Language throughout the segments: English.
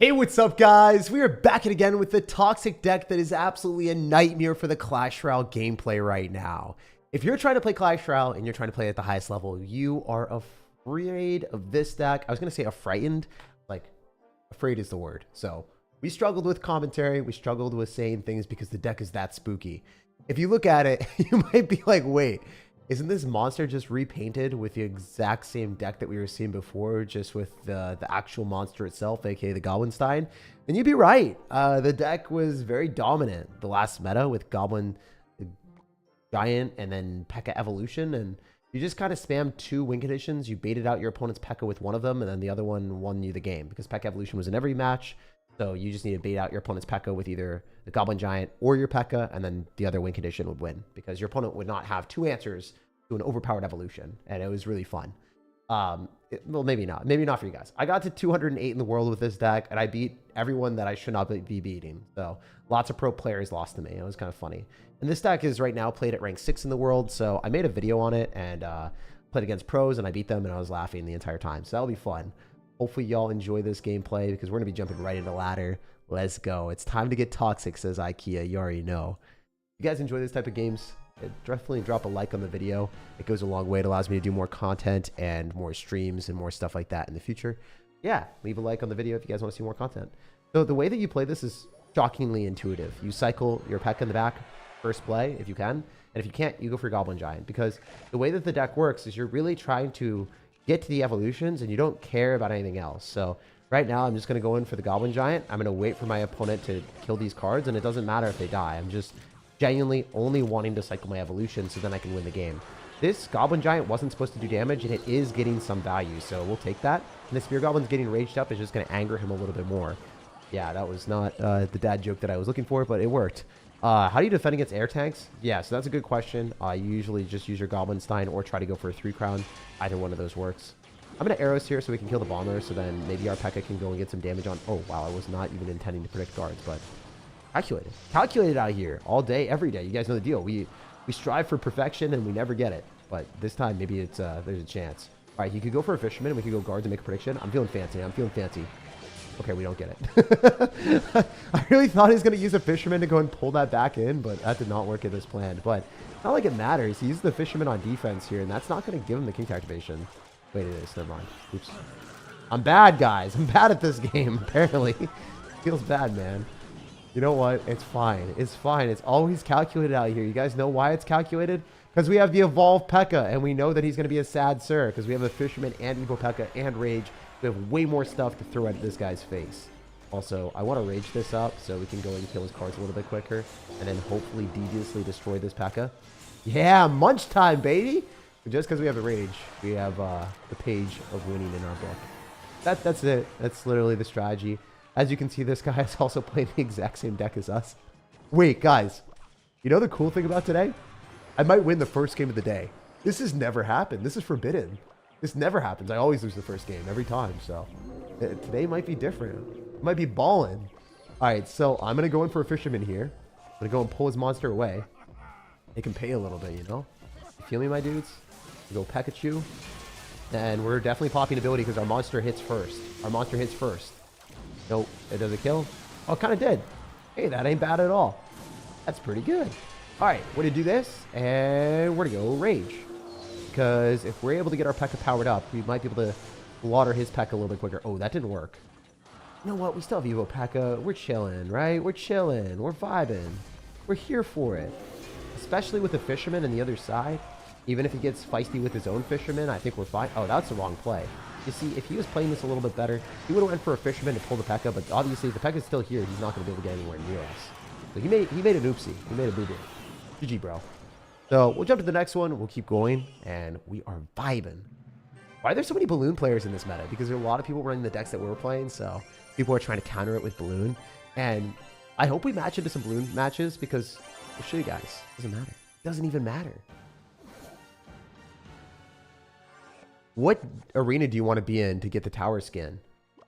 Hey, what's up, guys? We are back again with the toxic deck that is absolutely a nightmare for the Clash Royale gameplay right now. If you're trying to play Clash Royale and you're trying to play at the highest level, you are afraid of this deck. I was going to say frightened, like afraid is the word. So we struggled with commentary. We struggled with saying things because the deck is that spooky. If you look at it, you might be like, wait, isn't this monster just repainted with the exact same deck that we were seeing before, just with the actual monster itself, aka the Goblinstein? And you'd be right. The deck was very dominant the last meta with Goblin Giant and then P.E.K.K.A Evolution, and you just kind of spammed two win conditions. You baited out your opponent's P.E.K.K.A with one of them, and then the other one won you the game because P.E.K.K.A Evolution was in every match. So you just need to bait out your opponent's P.E.K.K.A with either the Goblin Giant or your P.E.K.K.A, and then the other win condition would win because your opponent would not have two answers to an overpowered evolution, and it was really fun. Well, maybe not for you guys. I got to 208 in the world with this deck, and I beat everyone that I should not be beating. So lots of pro players lost to me. It was kind of funny. And this deck is right now played at rank 6 in the world, so I made a video on it and played against pros, and I beat them, and I was laughing the entire time. So that'll be fun. Hopefully y'all enjoy this gameplay because we're gonna be jumping right into ladder. Let's go. It's time to get toxic, says IKEA. You already know. If you guys enjoy this type of games, definitely drop a like on the video. It goes a long way. It allows me to do more content and more streams and more stuff like that in the future. Yeah, leave a like on the video if you guys want to see more content. So the way that you play this is shockingly intuitive. You cycle your P.E.K.K.A in the back first play if you can, and if you can't, you go for Goblin Giant, because the way that the deck works is you're really trying to get to the evolutions and you don't care about anything else. So right now I'm just going to go in for the Goblin Giant. I'm going to wait for my opponent to kill these cards, and it doesn't matter if they die. I'm just genuinely only wanting to cycle my evolution so then I can win the game. This Goblin Giant wasn't supposed to do damage, and it is getting some value, so we'll take that. And the Spear Goblin's getting raged up is just going to anger him a little bit more. Yeah, that was not the dad joke that I was looking for, but it worked. How do you defend against air tanks? Yeah, so that's a good question. You usually just use your Goblinstein or try to go for a 3-crown. Either one of those works. I'm going to arrows here so we can kill the bomber, so then maybe our P.E.K.K.A can go and get some damage on. Oh, wow, I was not even intending to predict guards, but calculated out here all day, every day. You guys know the deal. We strive for perfection and we never get it, but this time maybe it's there's a chance. All right, you could go for a fisherman and we could go guards and make a prediction. I'm feeling fancy. Okay, we don't get it. I really thought he was going to use a fisherman to go and pull that back in, but that did not work as planned. But not like it matters. He used the fisherman on defense here, and that's not going to give him the king activation. Wait, it is. Never mind. Oops. I'm bad, guys. I'm bad at this game, apparently. Feels bad, man. You know what? It's fine. It's fine. It's always calculated out here. You guys know why it's calculated? Because we have the evolved P.E.K.K.A, and we know that he's going to be a sad sir, because we have a fisherman and evil P.E.K.K.A and rage. We have way more stuff to throw at this guy's face. Also, I want to rage this up so we can go and kill his cards a little bit quicker, and then hopefully deviously destroy this P.E.K.K.A. Yeah, munch time, baby! Just because we have a rage, we have the page of winning in our book. That's it. That's literally the strategy. As you can see, this guy is also playing the exact same deck as us. Wait, guys. You know the cool thing about today? I might win the first game of the day. This has never happened. This is forbidden. This never happens. I always lose the first game every time. So today might be different. It might be balling. All right, so I'm going to go in for a fisherman here. I'm going to go and pull his monster away. It can pay a little bit, you know? You feel me, my dudes? We go Pikachu. And we're definitely popping ability because our monster hits first. Nope, it doesn't kill. Oh, it kind of did. Hey, that ain't bad at all. That's pretty good. All right, we're going to do this, and we're going to go rage. Because if we're able to get our P.E.K.K.A powered up, we might be able to slaughter his P.E.K.K.A a little bit quicker. Oh, that didn't work. You know what? We still have Evo P.E.K.K.A. We're chilling, right? We're chilling. We're vibing. We're here for it. Especially with the fisherman on the other side. Even if he gets feisty with his own fisherman, I think we're fine. Oh, that's the wrong play. You see, if he was playing this a little bit better, he would have went for a fisherman to pull the P.E.K.K.A, but obviously if the P.E.K.K.A is still here, he's not going to be able to get anywhere near us. So he made an oopsie. He made a boo-boo. GG, bro. So we'll jump to the next one. We'll keep going, and we are vibing. Why are there so many balloon players in this meta? Because there are a lot of people running the decks that we're playing, so people are trying to counter it with balloon. And I hope we match into some balloon matches because we'll show you guys. It doesn't matter. It doesn't even matter. What arena do you want to be in to get the tower skin?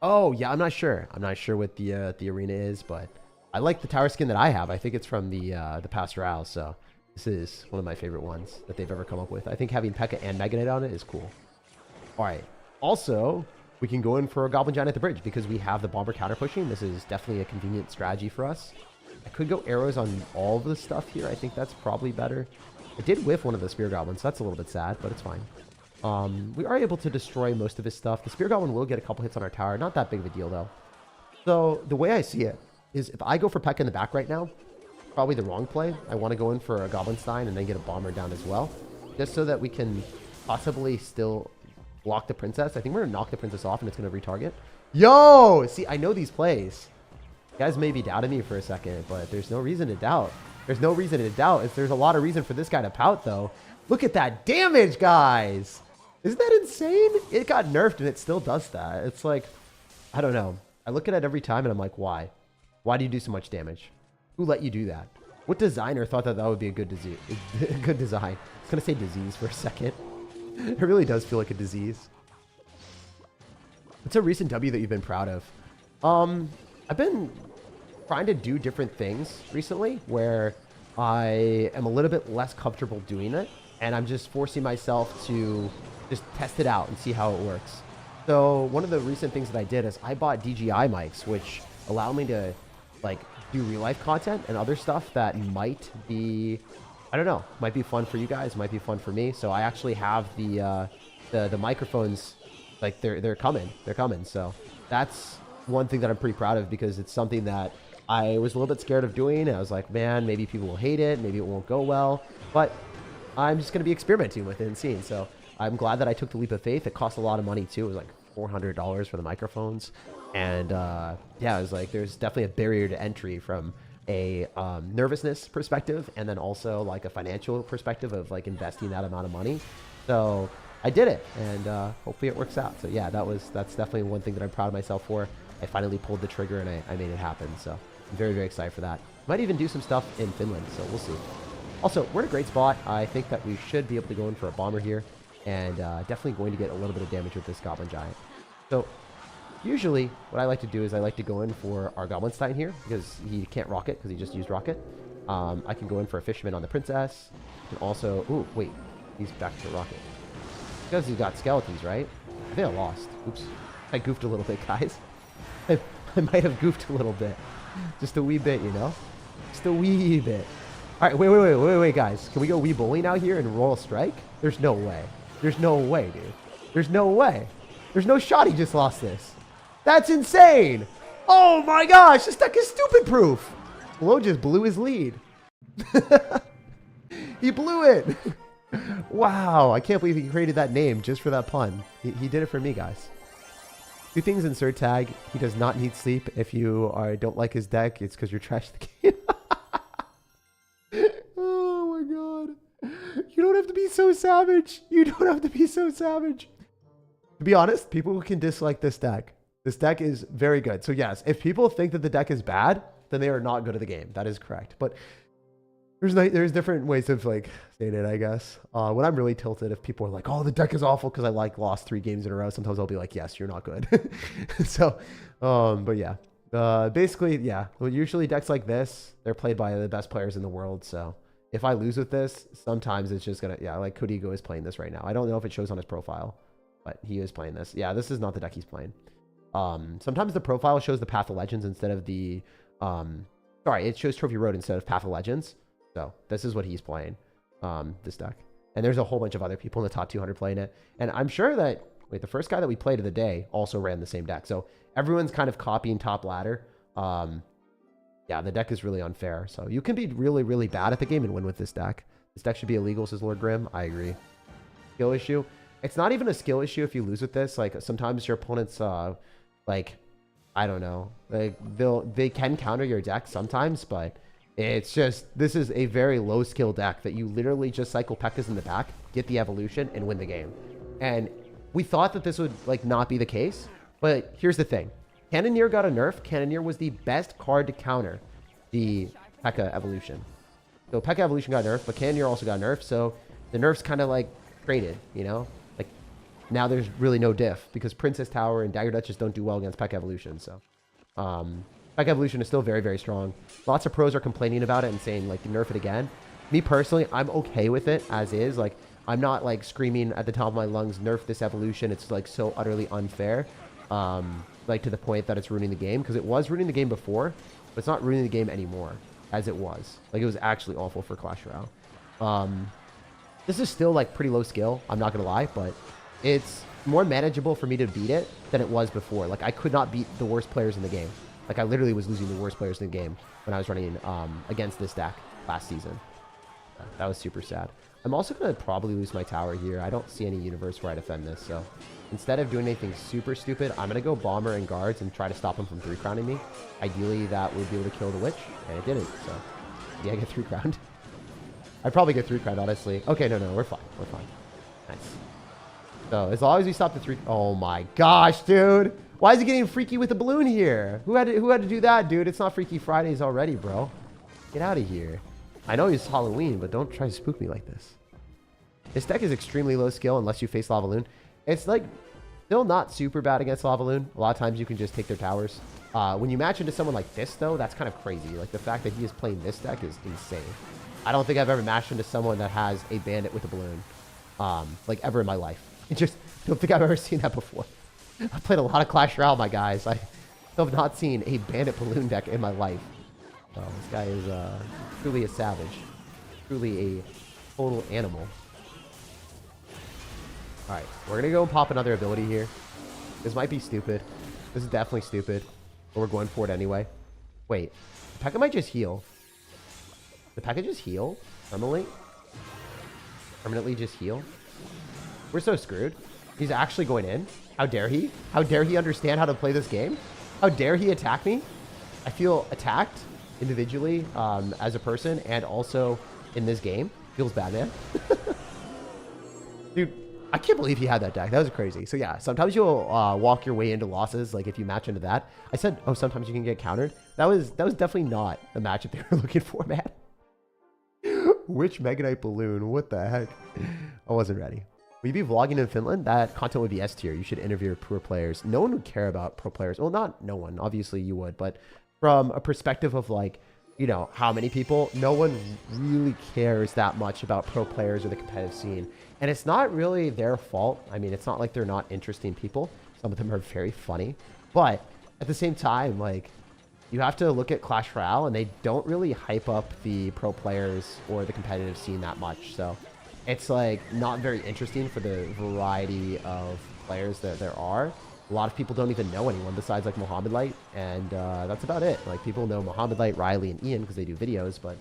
Oh, yeah, I'm not sure. I'm not sure what the arena is, but I like the tower skin that I have. I think it's from the past Royale, so this is one of my favorite ones that they've ever come up with. I think having P.E.K.K.A and Mega Knight on it is cool. All right. Also, we can go in for a Goblin Giant at the bridge because we have the bomber counter pushing. This is definitely a convenient strategy for us. I could go arrows on all of the stuff here. I think that's probably better. I did whiff one of the Spear Goblins, so that's a little bit sad, but it's fine. We are able to destroy most of his stuff. The Spear Goblin will get a couple hits on our tower. Not that big of a deal, though. So the way I see it is if I go for Pekka in the back right now, probably the wrong play. I want to go in for a Goblinstein and then get a bomber down as well, just so that we can possibly still block the princess. I think we're going to knock the princess off and it's going to retarget. Yo! See, I know these plays. You guys may be doubting me for a second, but there's no reason to doubt. There's no reason to doubt. There's a lot of reason for this guy to pout, though. Look at that damage, guys! Isn't that insane? It got nerfed and it still does that. It's like, I don't know. I look at it every time and I'm like, why? Why do you do so much damage? Who let you do that? What designer thought that that would be a good disease? Good design. I was going to say disease for a second. It really does feel like a disease. What's a recent W that you've been proud of? I've been trying to do different things recently where I am a little bit less comfortable doing it. And I'm just forcing myself to just test it out and see how it works. So one of the recent things that I did is I bought DJI mics, which allow me to like do real life content and other stuff that might be, I don't know, might be fun for you guys, might be fun for me. So I actually have the microphones, like they're coming. So that's one thing that I'm pretty proud of because it's something that I was a little bit scared of doing. I was like, man, maybe people will hate it. Maybe it won't go well, but I'm just going to be experimenting with it and seeing. So I'm glad that I took the leap of faith. It cost a lot of money too. It was like $400 for the microphones. And yeah, it was like, there's definitely a barrier to entry from a nervousness perspective. And then also like a financial perspective of like investing that amount of money. So I did it and hopefully it works out. So yeah, that's definitely one thing that I'm proud of myself for. I finally pulled the trigger and I made it happen. So I'm very, very excited for that. Might even do some stuff in Finland. So we'll see. Also, we're in a great spot. I think that we should be able to go in for a bomber here. And definitely going to get a little bit of damage with this Goblin Giant. So usually what I like to do is I like to go in for our Goblinstein here because he can't rocket because he just used rocket. I can go in for a fisherman on the princess. And also, ooh, wait, he's back to rocket. Because he's got skeletons, right? I think I lost. Oops. I goofed a little bit, guys. I might have goofed a little bit. Just a wee bit, you know? Just a wee bit. All right, wait, guys. Can we go wee bowling out here and roll a strike? There's no way. There's no way, dude. There's no way. There's no shot he just lost this. That's insane. Oh my gosh, this deck is stupid proof. Flo just blew his lead. He blew it. Wow, I can't believe he created that name just for that pun. He did it for me, guys. Two things in SirTag. He does not need sleep. If you don't like his deck, it's because you're trash the game. Oh my god. You don't have to be so savage. You don't have to be so savage. To be honest, people can dislike this deck. This deck is very good. So yes, if people think that the deck is bad, then they are not good at the game. That is correct. But there's different ways of like saying it, I guess. When I'm really tilted, if people are like, oh, the deck is awful because I like lost 3 games in a row, sometimes I'll be like, yes, you're not good. So, but yeah. Basically, yeah. Well, usually decks like this, they're played by the best players in the world. So if I lose with this, sometimes it's just gonna, yeah, like Kudigo is playing this right now. I don't know if it shows on his profile, but he is playing this. Yeah, this is not the deck he's playing. Sometimes the profile shows the Path of Legends instead of the, sorry, it shows Trophy Road instead of Path of Legends. So this is what he's playing, this deck. And there's a whole bunch of other people in the top 200 playing it. And I'm sure that, wait, the first guy that we played of the day also ran the same deck. So everyone's kind of copying top ladder. Yeah, the deck is really unfair. So you can be really, really bad at the game and win with this deck. This deck should be illegal, says Lord Grimm. I agree. Skill issue. It's not even a skill issue if you lose with this. Like sometimes your opponents, like, I don't know, like they can counter your deck sometimes, but it's just, this is a very low skill deck that you literally just cycle Pekkas in the back, get the evolution, and win the game. And we thought that this would like not be the case, but here's the thing. Cannoneer got a nerf. Cannoneer was the best card to counter the Pekka evolution. So Pekka evolution got nerfed, but Cannoneer also got nerfed. So the nerfs kind of like traded, you know? Like now there's really no diff because Princess Tower and Dagger Duchess don't do well against Pekka evolution. So Pekka evolution is still very, very strong. Lots of pros are complaining about it and saying like nerf it again. Me personally, I'm okay with it as is. Like I'm not like screaming at the top of my lungs, nerf this evolution. It's like so utterly unfair. Like to the point that it's ruining the game, because it was ruining the game before, but it's not ruining the game anymore as it was. Like, it was actually awful for Clash Royale. This is still like pretty low skill, I'm not gonna lie, but it's more manageable for me to beat it than it was before. Like, I could not beat the worst players in the game. Like, I literally was losing the worst players in the game when I was running against this deck last season. That was super sad. I'm also going to probably lose my tower here. I don't see any universe where I defend this, so instead of doing anything super stupid, I'm going to go bomber and guards and try to stop him from 3-crowning me. Ideally, that would be able to kill the witch, and it didn't, so yeah, I get 3-crowned. I'd probably get 3-crowned, honestly. Okay, no, we're fine. We're fine. Nice. So, as long as we stop the 3... Oh my gosh, dude! Why is he getting freaky with the balloon here? Who had to do that, dude? It's not Freaky Fridays already, bro. Get out of here. I know it's Halloween, but don't try to spook me like this. This deck is extremely low skill unless you face Lava Loon. It's like still not super bad against Lava Loon. A lot of times you can just take their towers. When you match into someone like this, though, that's kind of crazy. Like, the fact that he is playing this deck is insane. I don't think I've ever matched into someone that has a bandit with a balloon, like, ever in my life. I just don't think I've ever seen that before. I've played a lot of Clash Royale, my guys. I have not seen a bandit balloon deck in my life. Oh, this guy is truly a savage. Truly a total animal. Alright, we're going to go and pop another ability here. This might be stupid. This is definitely stupid. But we're going for it anyway. Wait, the P.E.K.K.A might just heal. The P.E.K.K.A just heal? Permanently? Permanently just heal? We're so screwed. He's actually going in. How dare he? How dare he understand how to play this game? How dare he attack me? I feel attacked individually as a person and also in this game. Feels bad, man. Dude, I can't believe he had that deck. That was crazy. So yeah, sometimes you'll walk your way into losses, like if you match into that. I said, oh, sometimes you can get countered. That was definitely not the matchup they were looking for, man. Which Mega Knight balloon? What the heck? I wasn't ready. Will you be vlogging in Finland? That content would be S tier. You should interview pro players. No one would care about pro players. Well, not no one. Obviously, you would. But from a perspective of, like, you know, how many people, no one really cares that much about pro players or the competitive scene. And it's not really their fault. I mean, it's not like they're not interesting people. Some of them are very funny. But at the same time, like, you have to look at Clash Royale, and they don't really hype up the pro players or the competitive scene that much. So it's, like, not very interesting for the variety of players that there are. A lot of people don't even know anyone besides, like, Mohamed Light, and that's about it. Like, people know Mohamed Light, Riley, and Ian because they do videos, but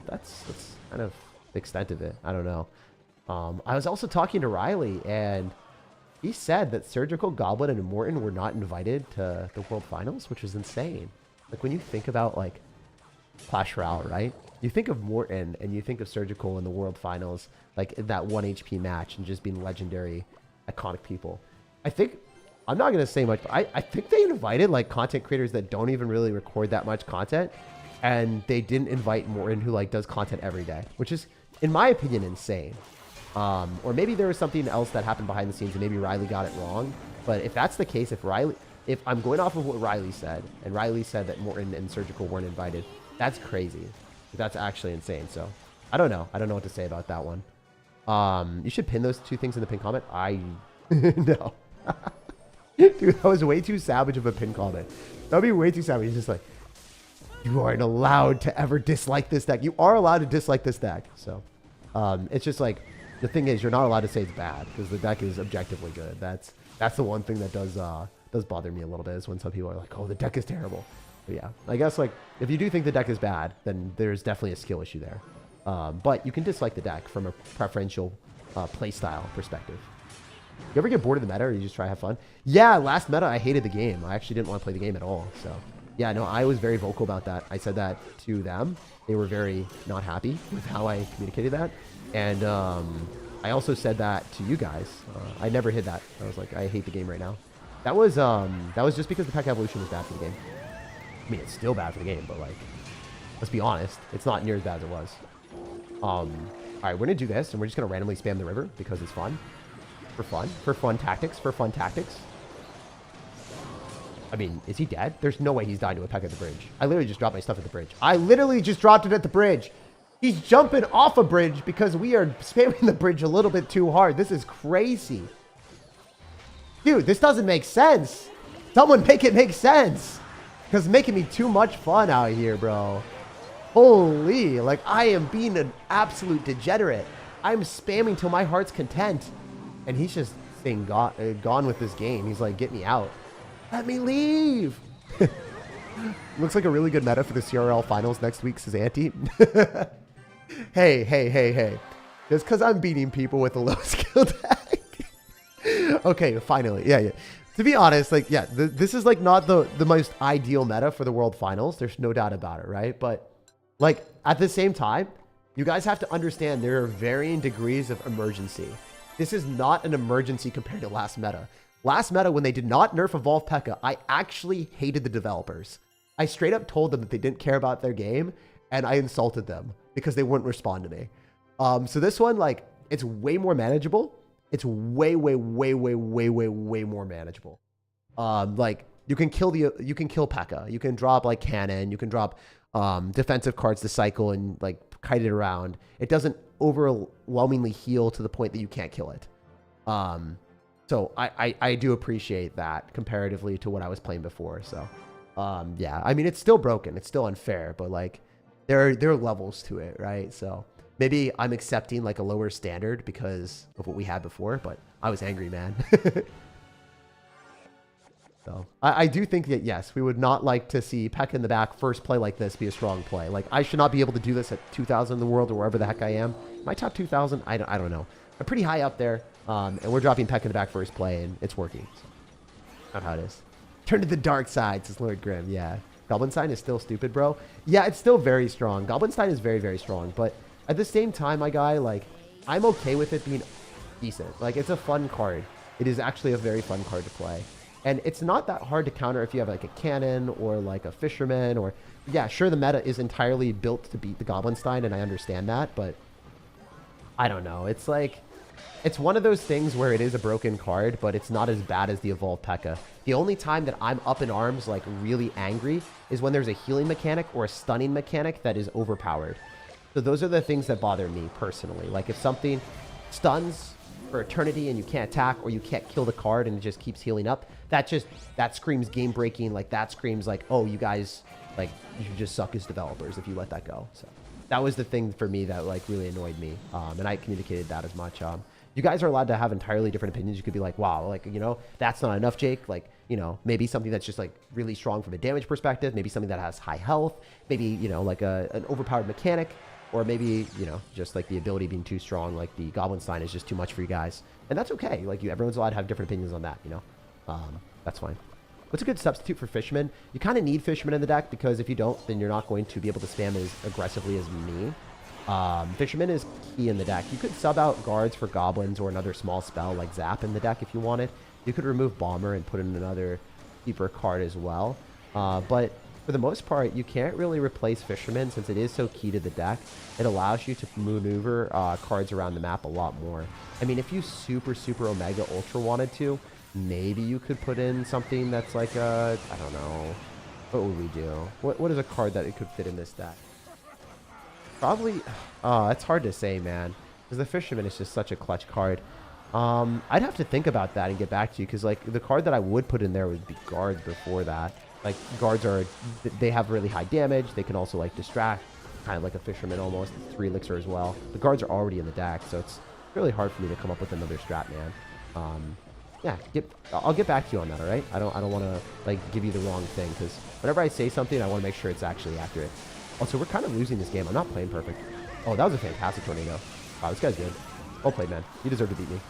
that's kind of the extent of it. I don't know. I was also talking to Riley, and he said that Surgical, Goblin, and Morton were not invited to the World Finals, which is insane. Like, when you think about, like, Clash Royale, right? You think of Morton, and you think of Surgical in the World Finals, like, in that 1 HP match, and just being legendary, iconic people. I think, I'm not going to say much, but I think they invited, like, content creators that don't even really record that much content, and they didn't invite Morton, who, like, does content every day, which is, in my opinion, insane. Or maybe there was something else that happened behind the scenes, and maybe Riley got it wrong. But if that's the case, if I'm going off of what Riley said, and Riley said that Morton and Surgical weren't invited, that's crazy. That's actually insane. So I don't know. I don't know what to say about that one. You should pin those two things in the pin comment. No. Dude, that was way too savage of a pin comment. That would be way too savage. It's just like, you aren't allowed to ever dislike this deck. You are allowed to dislike this deck. So it's just like, the thing is, you're not allowed to say it's bad because the deck is objectively good. That's the one thing that does bother me a little bit, is when some people are like, oh, the deck is terrible. But yeah, I guess, like, if you do think the deck is bad, then there's definitely a skill issue there. But you can dislike the deck from a preferential play style perspective. You ever get bored of the meta, or you just try to have fun? Yeah, last meta, I hated the game. I actually didn't want to play the game at all. So yeah, no, I was very vocal about that. I said that to them. They were very not happy with how I communicated that. And I also said that to you guys. I never hid that. I was like, I hate the game right now. That was just because the P.E.K.K.A evolution was bad for the game. I mean, it's still bad for the game, but, like, let's be honest, it's not near as bad as it was. All right, we're gonna do this, and we're just gonna randomly spam the river because it's fun. For fun tactics. I mean, is he dead? There's no way he's dying to a P.E.K.K.A at the bridge. I literally just dropped my stuff at the bridge. I literally just dropped it at the bridge. He's jumping off a bridge because we are spamming the bridge a little bit too hard. This is crazy. Dude, this doesn't make sense. Someone make it make sense. Because it's making me too much fun out here, bro. Holy, like I am being an absolute degenerate. I'm spamming till my heart's content. And he's just staying gone with this game. He's like, get me out. Let me leave. Looks like a really good meta for the CRL finals next week, says Auntie. Hey. Just because I'm beating people with a low skill deck. Okay, finally. Yeah. To be honest, like, yeah, this is like not the most ideal meta for the world finals. There's no doubt about it, right? But like at the same time, you guys have to understand there are varying degrees of emergency. This is not an emergency compared to last meta. Last meta, when they did not nerf Evolve P.E.K.K.A, I actually hated the developers. I straight up told them that they didn't care about their game, and I insulted them because they wouldn't respond to me. So this one, like, it's way more manageable. It's way more manageable. Like you can kill P.E.K.K.A. You can drop like cannon. You can drop defensive cards to cycle and like kite it around. It doesn't overwhelmingly heal to the point that you can't kill it. So I do appreciate that comparatively to what I was playing before. So yeah, I mean, it's still broken. It's still unfair, but like there are levels to it, right? So maybe I'm accepting like a lower standard because of what we had before, but I was angry, man. So I do think that, yes, we would not like to see P.E.K.K.A in the back first play like this be a strong play. Like I should not be able to do this at 2,000 in the world or wherever the heck I am. My top 2,000, I don't know. I'm pretty high up there, and we're dropping P.E.K.K.A in the back first play, and it's working. So, not how it is. Turn to the dark side, says Lord Grimm. Yeah. Goblinstein is still stupid, bro. Yeah, it's still very strong. Goblinstein is very strong, but at the same time, my guy, like, I'm okay with it being decent. Like, it's a fun card. It is actually a very fun card to play. And it's not that hard to counter if you have, like, a cannon or, like, a fisherman or... Yeah, sure, the meta is entirely built to beat the Goblinstein, and I understand that, but... I don't know. It's, like... It's one of those things where it is a broken card, but it's not as bad as the Evolved P.E.K.K.A. The only time that I'm up in arms, like, really angry is when there's a healing mechanic or a stunning mechanic that is overpowered. So those are the things that bother me personally. Like if something stuns for eternity and you can't attack or you can't kill the card and it just keeps healing up, that screams game breaking. Like that screams like, oh, you guys, like you should just suck as developers if you let that go. So that was the thing for me that like really annoyed me. And I communicated that as much. You guys are allowed to have entirely different opinions. You could be like, wow, like, you know, that's not enough, Jake. Like, you know, maybe something that's just like really strong from a damage perspective, maybe something that has high health, maybe, you know, like an overpowered mechanic. Or maybe, you know, just like the ability being too strong, like the Goblinstein is just too much for you guys. And that's okay. Like, everyone's allowed to have different opinions on that, you know? That's fine. What's a good substitute for Fisherman? You kind of need Fisherman in the deck because if you don't, then you're not going to be able to spam as aggressively as me. Fisherman is key in the deck. You could sub out guards for goblins or another small spell like Zap in the deck if you wanted. You could remove Bomber and put in another cheaper card as well. But for the most part, you can't really replace Fisherman since it is so key to the deck. It allows you to maneuver cards around the map a lot more. I mean, if you super Omega Ultra wanted to, maybe you could put in something that's like a, I don't know. What would we do? What is a card that it could fit in this deck? Probably, it's hard to say, man. Because the Fisherman is just such a clutch card. I'd have to think about that and get back to you. Because like the card that I would put in there would be Guards before that. Like, guards they have really high damage. They can also, like, distract, kind of like a Fisherman almost. 3 elixir as well. The guards are already in the deck, so it's really hard for me to come up with another strat, man. Yeah, I'll get back to you on that, all right? I don't want to, like, give you the wrong thing, because whenever I say something, I want to make sure it's actually accurate. Also, we're kind of losing this game. I'm not playing perfect. Oh, that was a fantastic tornado. Wow, this guy's good. Well played, man. You deserve to beat me.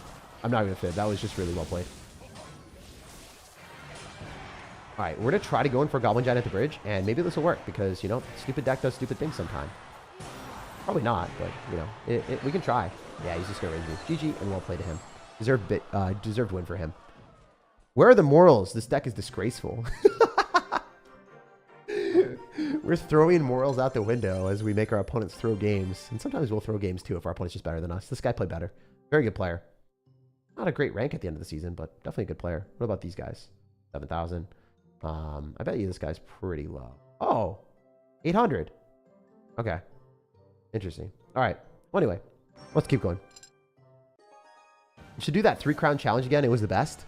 I'm not going to fib. That was just really well played. All right, we're going to try to go in for Goblin Giant at the bridge, and maybe this will work because, you know, stupid deck does stupid things sometimes. Probably not, but, you know, we can try. Yeah, he's just going to range me. GG, and well played to him. Deserved win for him. Where are the morals? This deck is disgraceful. We're throwing morals out the window as we make our opponents throw games. And sometimes we'll throw games, too, if our opponent's just better than us. This guy played better. Very good player. Not a great rank at the end of the season, but definitely a good player. What about these guys? 7,000. I bet you this guy's pretty low. Oh, 800. Okay. Interesting. All right. Well, anyway, let's keep going. We should do that 3 crown challenge again. It was the best.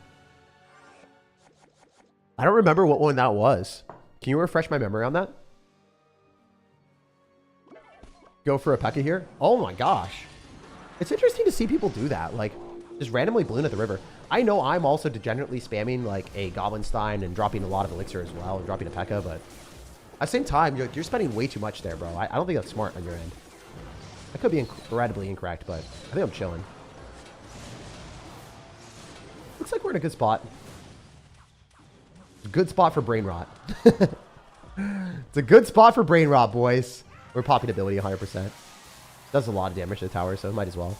I don't remember what one that was. Can you refresh my memory on that? Go for a P.E.K.K.A here. Oh my gosh. It's interesting to see people do that. Like, just randomly balloon at the river. I know I'm also degenerately spamming like a Goblinstein and dropping a lot of elixir as well and dropping a P.E.K.K.A, but at the same time, you're spending way too much there, bro. I don't think that's smart on your end. I could be incredibly incorrect, but I think I'm chilling. Looks like we're in a good spot. Good spot for brain rot. It's a good spot for brain rot, boys. We're popping ability 100%. Does a lot of damage to the tower, so might as well.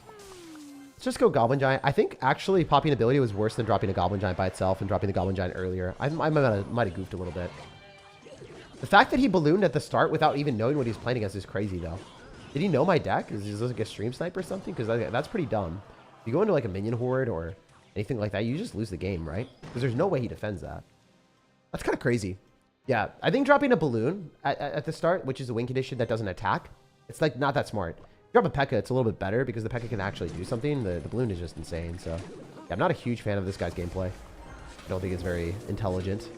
Let's just go Goblin Giant. I think actually popping ability was worse than dropping a Goblin Giant by itself and dropping the Goblin Giant earlier. I might have goofed a little bit. The fact that he ballooned at the start without even knowing what he's playing against is crazy, though. Did he know my deck? Is this like a stream snipe or something? Because that's pretty dumb. If you go into like a minion horde or anything like that, you just lose the game, right? Because there's no way he defends that. That's kind of crazy. Yeah, I think dropping a balloon at the start, which is a win condition that doesn't attack, it's like not that smart. Drop a P.E.K.K.A, it's a little bit better because the P.E.K.K.A can actually do something. The balloon is just insane. So yeah, I'm not a huge fan of this guy's gameplay. I don't think it's very intelligent.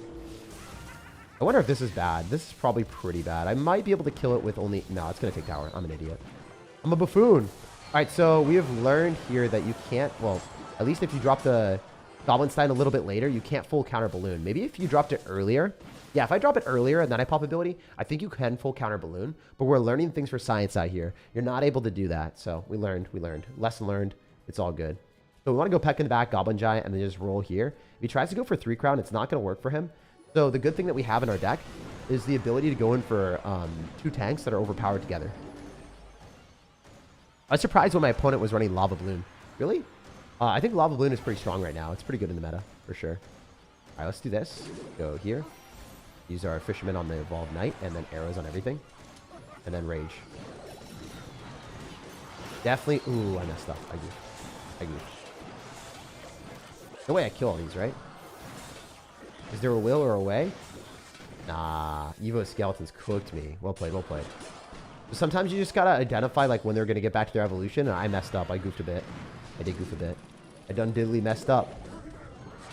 I wonder if this is bad. This is probably pretty bad. I might be able to kill it with only... No, it's going to take tower. I'm an idiot. I'm a buffoon. All right, so we have learned here that you can't... Well, at least if you drop the Goblinstein a little bit later, you can't full counter balloon. Maybe if you dropped it earlier... Yeah, if I drop it earlier and then I pop ability, I think you can full counter balloon. But we're learning things for science out here. You're not able to do that. So we learned. Lesson learned. It's all good. So we want to go P.E.K.K.A in the back, Goblin Giant, and then just roll here. If he tries to go for 3 crown, it's not going to work for him. So the good thing that we have in our deck is the ability to go in for 2 tanks that are overpowered together. I was surprised when my opponent was running Lava Balloon. Really? I think Lava Balloon is pretty strong right now. It's pretty good in the meta, for sure. All right, let's do this. Go here. Use our Fisherman on the Evolved Knight, and then arrows on everything. And then Rage. Definitely... Ooh, I messed up. I goofed. No way I kill all these, right? Is there a will or a way? Nah. Evo Skeletons cooked me. Well played, well played. So sometimes you just gotta identify like when they're gonna get back to their evolution, and I messed up. I goofed a bit. I did goof a bit. I done diddly messed up.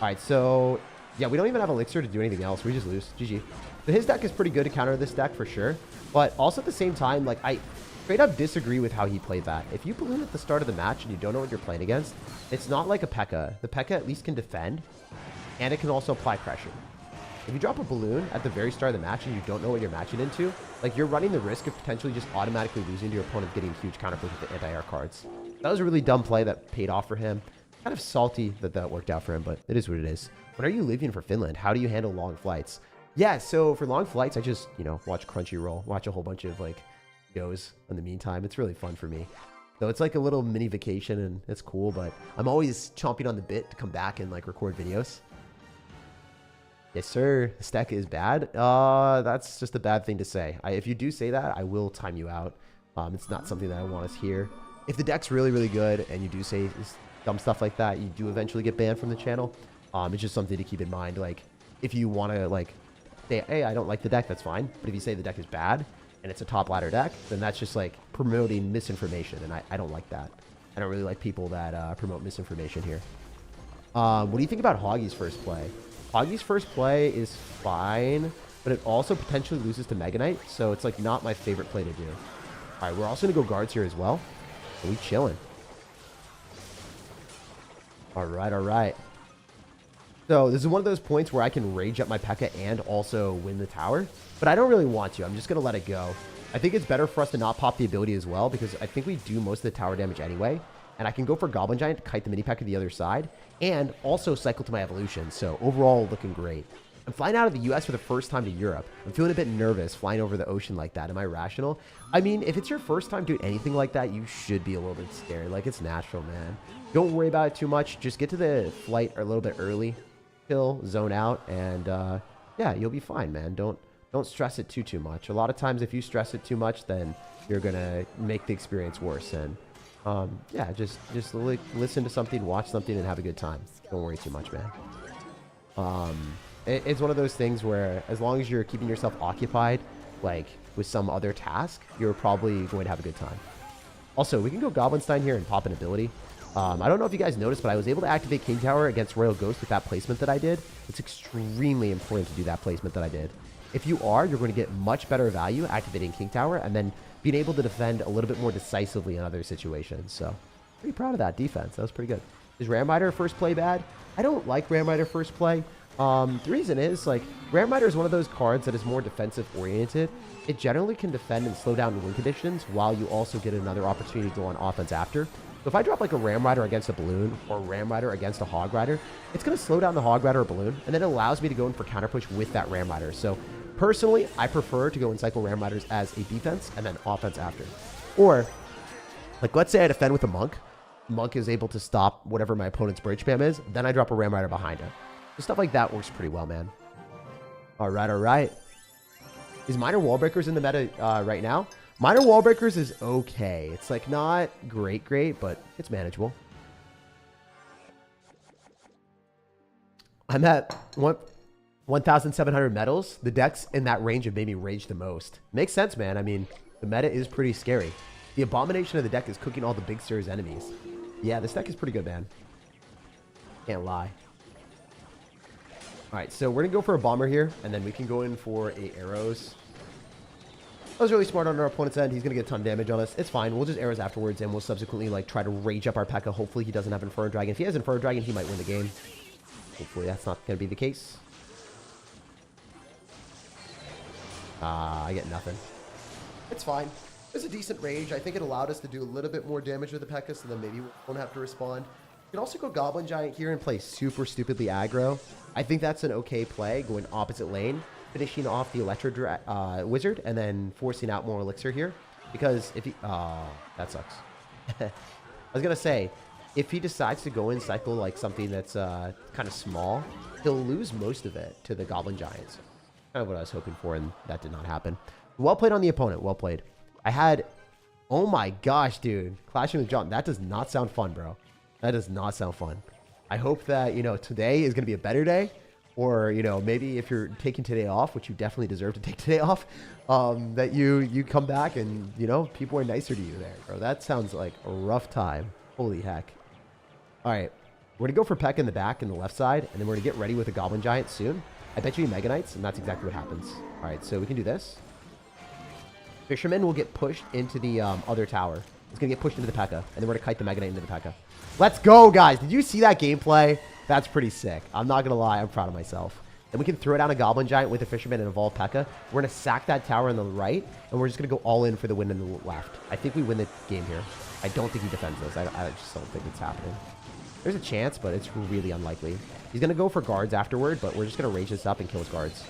Alright, so... Yeah, we don't even have Elixir to do anything else. We just lose. GG. So his deck is pretty good to counter this deck for sure. But also at the same time, like, I straight up disagree with how he played that. If you balloon at the start of the match and you don't know what you're playing against, it's not like a P.E.K.K.A. The P.E.K.K.A at least can defend, and it can also apply pressure. If you drop a balloon at the very start of the match and you don't know what you're matching into, like, you're running the risk of potentially just automatically losing to your opponent getting huge counterplay with the anti-air cards. That was a really dumb play that paid off for him. Kind of salty that that worked out for him, but it is what it is. When are you leaving for Finland? How do you handle long flights? Yeah, so for long flights, I just, you know, watch Crunchyroll, watch a whole bunch of, like, shows in the meantime. It's really fun for me. So it's like a little mini vacation, and it's cool, but I'm always chomping on the bit to come back and, like, record videos. Yes, sir. This deck is bad. That's just a bad thing to say. If you do say that, I will time you out. It's not something that I want us here. If the deck's really, really good, and you do say dumb stuff like that, you do eventually get banned from the channel. It's just something to keep in mind. Like, if you want to, like, say, hey, I don't like the deck, that's fine. But if you say the deck is bad and it's a top ladder deck, then that's just, like, promoting misinformation. And I don't like that. I don't really like people that promote misinformation here. What do you think about Hoggy's first play? Hoggy's first play is fine, but it also potentially loses to Mega Knight. So it's, like, not my favorite play to do. All right, we're also going to go guards here as well. So we chilling. All right, all right. So this is one of those points where I can rage up my P.E.K.K.A and also win the tower, but I don't really want to. I'm just going to let it go. I think it's better for us to not pop the ability as well, because I think we do most of the tower damage anyway, and I can go for Goblin Giant to kite the mini P.E.K.K.A to the other side, and also cycle to my evolution, so overall looking great. I'm flying out of the US for the first time to Europe. I'm feeling a bit nervous flying over the ocean like that. Am I rational? I mean, if it's your first time doing anything like that, you should be a little bit scared. Like, it's natural, man. Don't worry about it too much. Just get to the flight a little bit early. Chill, zone out, and yeah, you'll be fine, man. Don't stress it too much. A lot of times if you stress it too much, then you're gonna make the experience worse. And yeah, just like, listen to something, watch something, and have a good time. Don't worry too much, man. It's one of those things where as long as you're keeping yourself occupied, like with some other task, you're probably going to have a good time. Also, we can go Goblinstein here and pop an ability. I don't know if you guys noticed, but I was able to activate King Tower against Royal Ghost with that placement that I did. It's extremely important to do that placement that I did. If you are, you're going to get much better value activating King Tower and then being able to defend a little bit more decisively in other situations. So, pretty proud of that defense. That was pretty good. Is Ram Rider first play bad? I don't like Ram Rider first play. The reason is, like, Ram Rider is one of those cards that is more defensive oriented. It generally can defend and slow down win conditions while you also get another opportunity to go on offense after. So if I drop like a Ram Rider against a Balloon or a Ram Rider against a Hog Rider, it's going to slow down the Hog Rider or Balloon, and then it allows me to go in for counter push with that Ram Rider. So personally, I prefer to go and cycle Ram Riders as a defense and then offense after. Or, like, let's say I defend with a Monk. Monk is able to stop whatever my opponent's bridge spam is. Then I drop a Ram Rider behind him. So stuff like that works pretty well, man. All right, all right. Is Minor Wall Breakers in the meta right now? Minor Wall Breakers is okay. It's like not great, but it's manageable. I'm at 1,700 medals. The decks in that range have made me rage the most. Makes sense, man. I mean, the meta is pretty scary. The abomination of the deck is cooking all the big Sir's enemies. Yeah, this deck is pretty good, man. Can't lie. All right, so we're going to go for a bomber here, and then we can go in for arrows. That was really smart on our opponent's end. He's going to get a ton of damage on us. It's fine. We'll just arrows afterwards, and we'll subsequently like try to rage up our P.E.K.K.A. Hopefully he doesn't have Inferno Dragon. If he has Inferno Dragon, he might win the game. Hopefully that's not going to be the case. I get nothing. It's fine. It's a decent rage. I think it allowed us to do a little bit more damage with the P.E.K.K.A. so then maybe we won't have to respond. You can also go Goblin Giant here and play super stupidly aggro. I think that's an okay play, going opposite lane, finishing off the Electro Wizard, and then forcing out more Elixir here. Because if he... that sucks. I was going to say, if he decides to go and cycle like something that's kind of small, he'll lose most of it to the Goblin Giants. Kind of what I was hoping for, and that did not happen. Well played on the opponent. Well played. I had... Oh my gosh, dude. Clashing with John. That does not sound fun, bro. That does not sound fun. I hope that, you know, today is going to be a better day. Or, you know, maybe if you're taking today off, which you definitely deserve to take today off, that you come back and, you know, people are nicer to you there, bro. That sounds like a rough time. Holy heck. All right. We're going to go for P.E.K.K.A. in the back and the left side, and then we're going to get ready with a Goblin Giant soon. I bet you Mega Knights, and that's exactly what happens. All right, so we can do this. Fisherman will get pushed into the other tower. It's going to get pushed into the P.E.K.K.A., and then we're going to kite the Mega Knight into the P.E.K.K.A. Let's go, guys. Did you see that gameplay? That's pretty sick. I'm not going to lie. I'm proud of myself. Then we can throw down a Goblin Giant with a Fisherman and evolve P.E.K.K.A. We're going to sack that tower on the right, and we're just going to go all in for the win in the left. I think we win the game here. I don't think he defends this. I just don't think it's happening. There's a chance, but it's really unlikely. He's going to go for guards afterward, but we're just going to rage this up and kill his guards.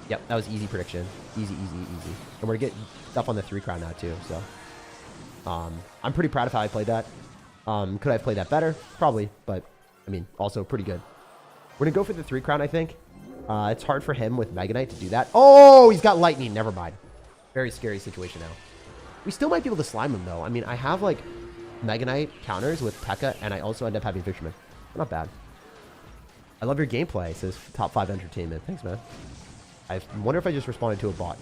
Yep, that was easy prediction. Easy, easy, easy. And we're going to get stuff on the 3 crown now, too. So, I'm pretty proud of how I played that. Could I have played that better? Probably, but, I mean, also pretty good. We're going to go for the 3 crown, I think. It's hard for him with Mega Knight to do that. Oh, he's got lightning. Never mind. Very scary situation now. We still might be able to slime him, though. I mean, I have, like, Mega Knight counters with P.E.K.K.A, and I also end up having Fisherman. Not bad. I love your gameplay. It says top 5 entertainment. Thanks, man. I wonder if I just responded to a bot.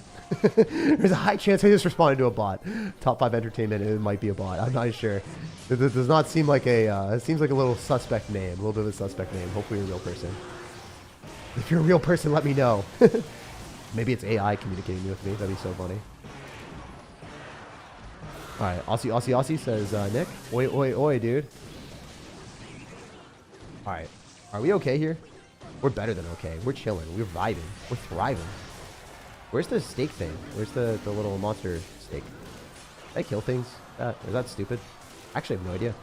There's a high chance I just responded to a bot. Top 5 entertainment. It might be a bot. I'm not sure. It does not seem like a... it seems like a little suspect name. A little bit of a suspect name. Hopefully you're a real person. If you're a real person, let me know. Maybe it's AI communicating with me. That'd be so funny. All right. Aussie, Aussie, Aussie, says Nick. Oi, oi, oi, dude. All right. Are we okay here? We're better than okay. We're chilling. We're vibing. We're thriving. Where's the steak thing? Where's the little monster steak? Did I kill things? Is that stupid? Actually, I have no idea.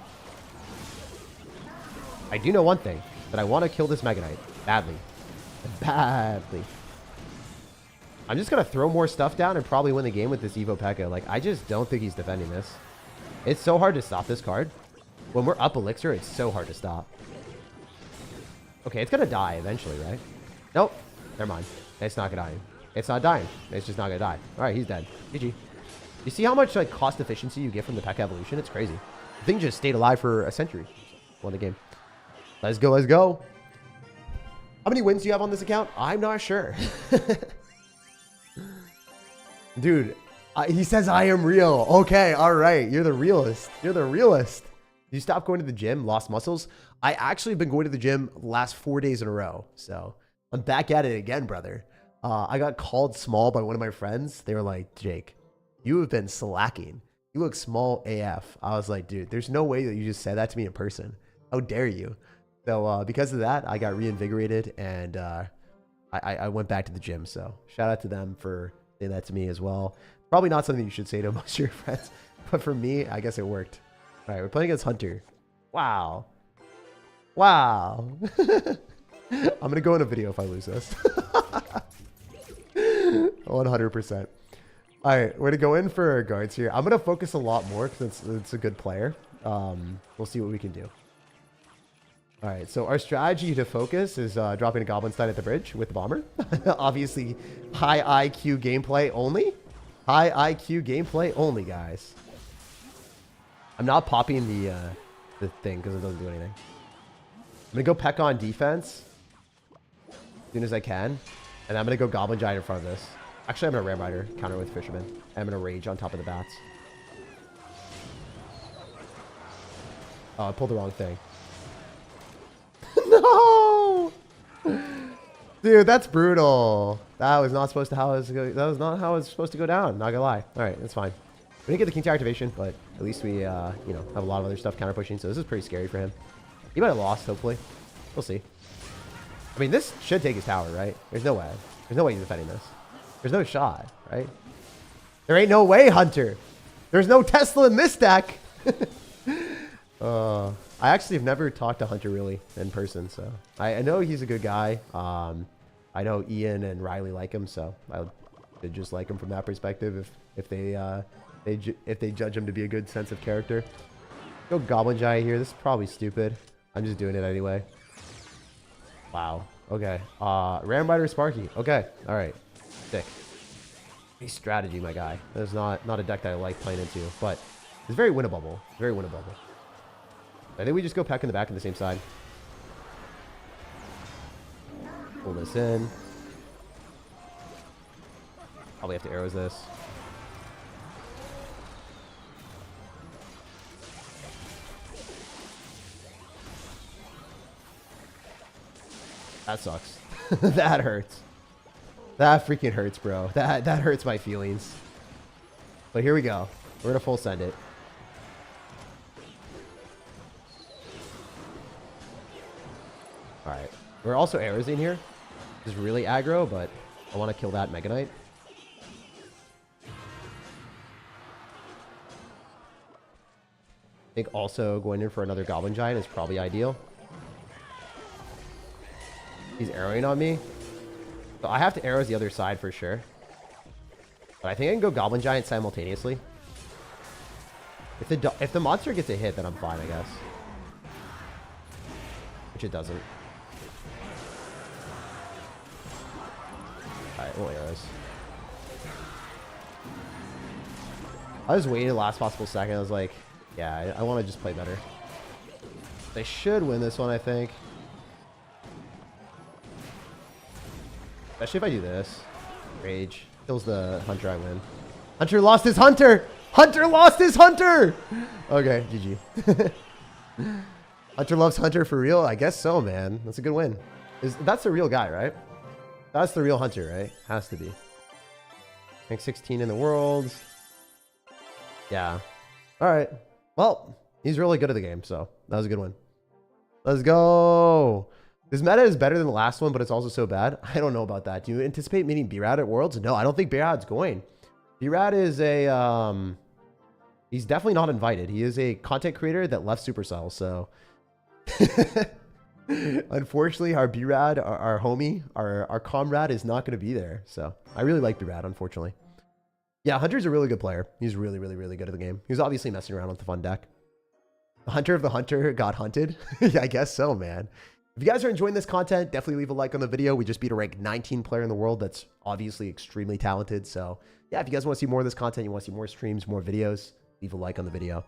I do know one thing. That I want to kill this Mega Knight. Badly. Badly. I'm just going to throw more stuff down and probably win the game with this Evo P.E.K.K.A. Like, I just don't think he's defending this. It's so hard to stop this card. When we're up Elixir, it's so hard to stop. Okay, it's going to die eventually, right? Nope. Never mind. It's not going to die. It's not dying. It's just not going to die. All right, he's dead. GG. You see how much like cost efficiency you get from the P.E.K.K.A. evolution? It's crazy. The thing just stayed alive for a century. Won the game. Let's go. Let's go. How many wins do you have on this account? I'm not sure. Dude, he says I am real. Okay, all right. You're the realist. You're the realist. You stop going to the gym, lost muscles. I actually have been going to the gym the last 4 days in a row. So I'm back at it again, brother. I got called small by one of my friends. They were like, Jake, you have been slacking. You look small AF. I was like, dude, there's no way that you just said that to me in person. How dare you? So because of that, I got reinvigorated and I went back to the gym. So shout out to them for saying that to me as well. Probably not something you should say to most of your friends, but for me, I guess it worked. All right, we're playing against Hunter. Wow. Wow. I'm going to go in a video if I lose this. 100%. All right, we're going to go in for guards here. I'm going to focus a lot more because it's a good player. We'll see what we can do. All right, so our strategy to focus is dropping a Goblinstein at the bridge with the bomber. Obviously, high IQ gameplay only. High IQ gameplay only, guys. I'm not popping the thing because it doesn't do anything. I'm going to go Peck on defense as soon as I can. And I'm going to go Goblin Giant in front of this. Actually, I'm going to Ram Rider, counter with Fisherman. And I'm going to Rage on top of the bats. Oh, I pulled the wrong thing. No! Dude, that's brutal. That was not supposed to that was not how it was supposed to go down. Not gonna lie. All right, that's fine. We didn't get the King Tower activation, but at least we, you know, have a lot of other stuff counter pushing. So this is pretty scary for him. He might have lost, hopefully. We'll see. I mean, this should take his tower, right? There's no way. There's no way he's defending this. There's no shot, right? There ain't no way, Hunter. There's no Tesla in this deck. I actually have never talked to Hunter really in person, so I know he's a good guy. I know Ian and Riley like him, so I would just like him from that perspective. If they judge him to be a good sense of character. Go Goblin Giant here. This is probably stupid. I'm just doing it anyway. Wow. Okay. Ram Rider Sparky. Okay. All right. Sick. Nice strategy, my guy. That is not a deck that I like playing into, but it's very winnable. Very winnable. I think we just go Peck in the back on the same side. Pull this in. Probably have to arrows this. That sucks. That hurts. That freaking hurts, bro. That hurts my feelings. But here we go. We're gonna full send it. Alright. We're also arrows in here. This is really aggro, but I want to kill that Mega Knight. I think also going in for another Goblin Giant is probably ideal. He's arrowing on me. So I have to arrows the other side for sure. But I think I can go Goblin Giant simultaneously. If the monster gets a hit, then I'm fine, I guess. Which it doesn't. Alright, we'll arrows. I was waiting the last possible second. I was like, yeah, I want to just play better. They should win this one, I think. Especially if I do this. Rage. Kills the Hunter, I win. Hunter lost his Hunter! Hunter lost his Hunter! Okay, GG. Hunter loves Hunter for real? I guess so, man. That's a good win. That's the real guy, right? That's the real Hunter, right? Has to be. Rank 16 in the world. Yeah. Alright. Well, he's really good at the game, so that was a good one. Let's go! This meta is better than the last one, but it's also so bad. I don't know about that. Do you anticipate meeting B-Rad at Worlds? No, I don't think B-Rad's going. B-Rad is a... he's definitely not invited. He is a content creator that left Supercell, so... Unfortunately, our B-Rad, our homie, our comrade is not going to be there. So I really like B-Rad, unfortunately. Yeah, Hunter's a really good player. He's really, really, really good at the game. He was obviously messing around with the fun deck. The Hunter of the Hunter got hunted. Yeah, I guess so, man. If you guys are enjoying this content, definitely leave a like on the video. We just beat a rank 19 player in the world that's obviously extremely talented. So yeah, if you guys want to see more of this content, you want to see more streams, more videos, leave a like on the video.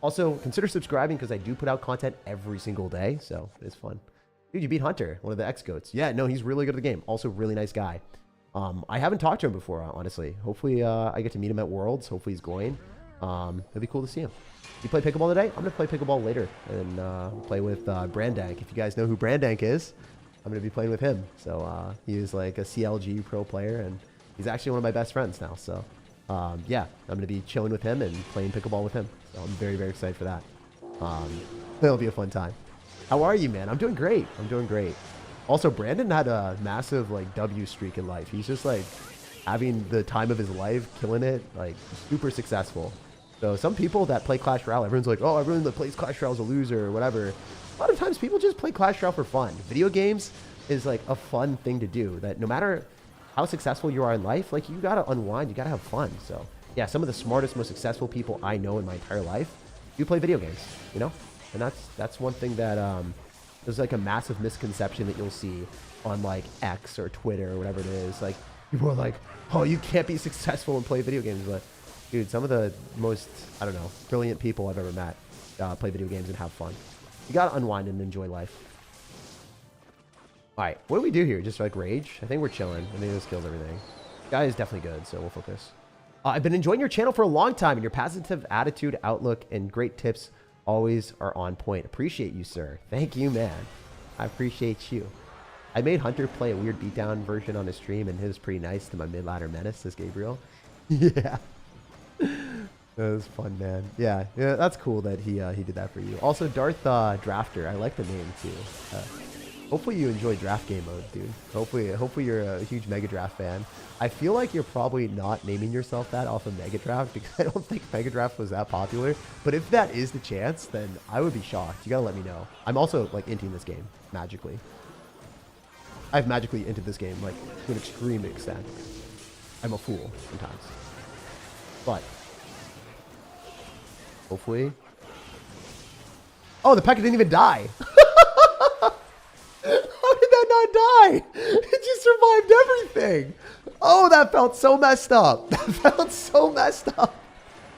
Also, consider subscribing because I do put out content every single day. So it's fun. Dude, you beat Hunter, one of the X-Goats. Yeah, no, he's really good at the game. Also, really nice guy. I haven't talked to him before, honestly. Hopefully, I get to meet him at Worlds. Hopefully, he's going. It'd be cool to see him. You play pickleball today? I'm going to play pickleball later and play with Brandank. If you guys know who Brandank is, I'm going to be playing with him. So he is like a CLG pro player, and he's actually one of my best friends now. So yeah, I'm going to be chilling with him and playing pickleball with him. So I'm very, very excited for that. It'll be a fun time. How are you, man? I'm doing great. I'm doing great. Also, Brandon had a massive like W streak in life. He's just like having the time of his life, killing it, like super successful. So some people that play Clash Royale, everyone's like, oh, everyone that plays Clash Royale is a loser or whatever. A lot of times people just play Clash Royale for fun. Video games is like a fun thing to do, that no matter how successful you are in life, like you gotta unwind, you gotta have fun. So yeah, some of the smartest, most successful people I know in my entire life do play video games, you know? And that's one thing that there's like a massive misconception that you'll see on like X or Twitter or whatever it is. Like people are like, oh, you can't be successful and play video games. But dude, some of the most, I don't know, brilliant people I've ever met play video games and have fun. You gotta unwind and enjoy life. All right, what do we do here? Just like rage? I think we're chilling. I think this kills everything. Guy is definitely good, so we'll focus. I've been enjoying your channel for a long time, and your positive attitude, outlook, and great tips always are on point. Appreciate you, sir. Thank you, man. I appreciate you. I made Hunter play a weird beatdown version on his stream, and it was pretty nice to my mid-ladder menace, says Gabriel. Yeah. That was fun, man. Yeah, that's cool that he did that for you. Also, Darth Drafter. I like the name, too. Hopefully you enjoy draft game mode, dude. Hopefully you're a huge Mega Draft fan. I feel like you're probably not naming yourself that off of Mega Draft because I don't think Mega Draft was that popular. But if that is the chance, then I would be shocked. You gotta let me know. I'm also like inting this game magically. I've magically entered this game like to an extreme extent. I'm a fool sometimes, but hopefully. Oh, the P.E.K.K.A didn't even die. How did that not die? It just survived everything. Oh, that felt so messed up. That felt so messed up.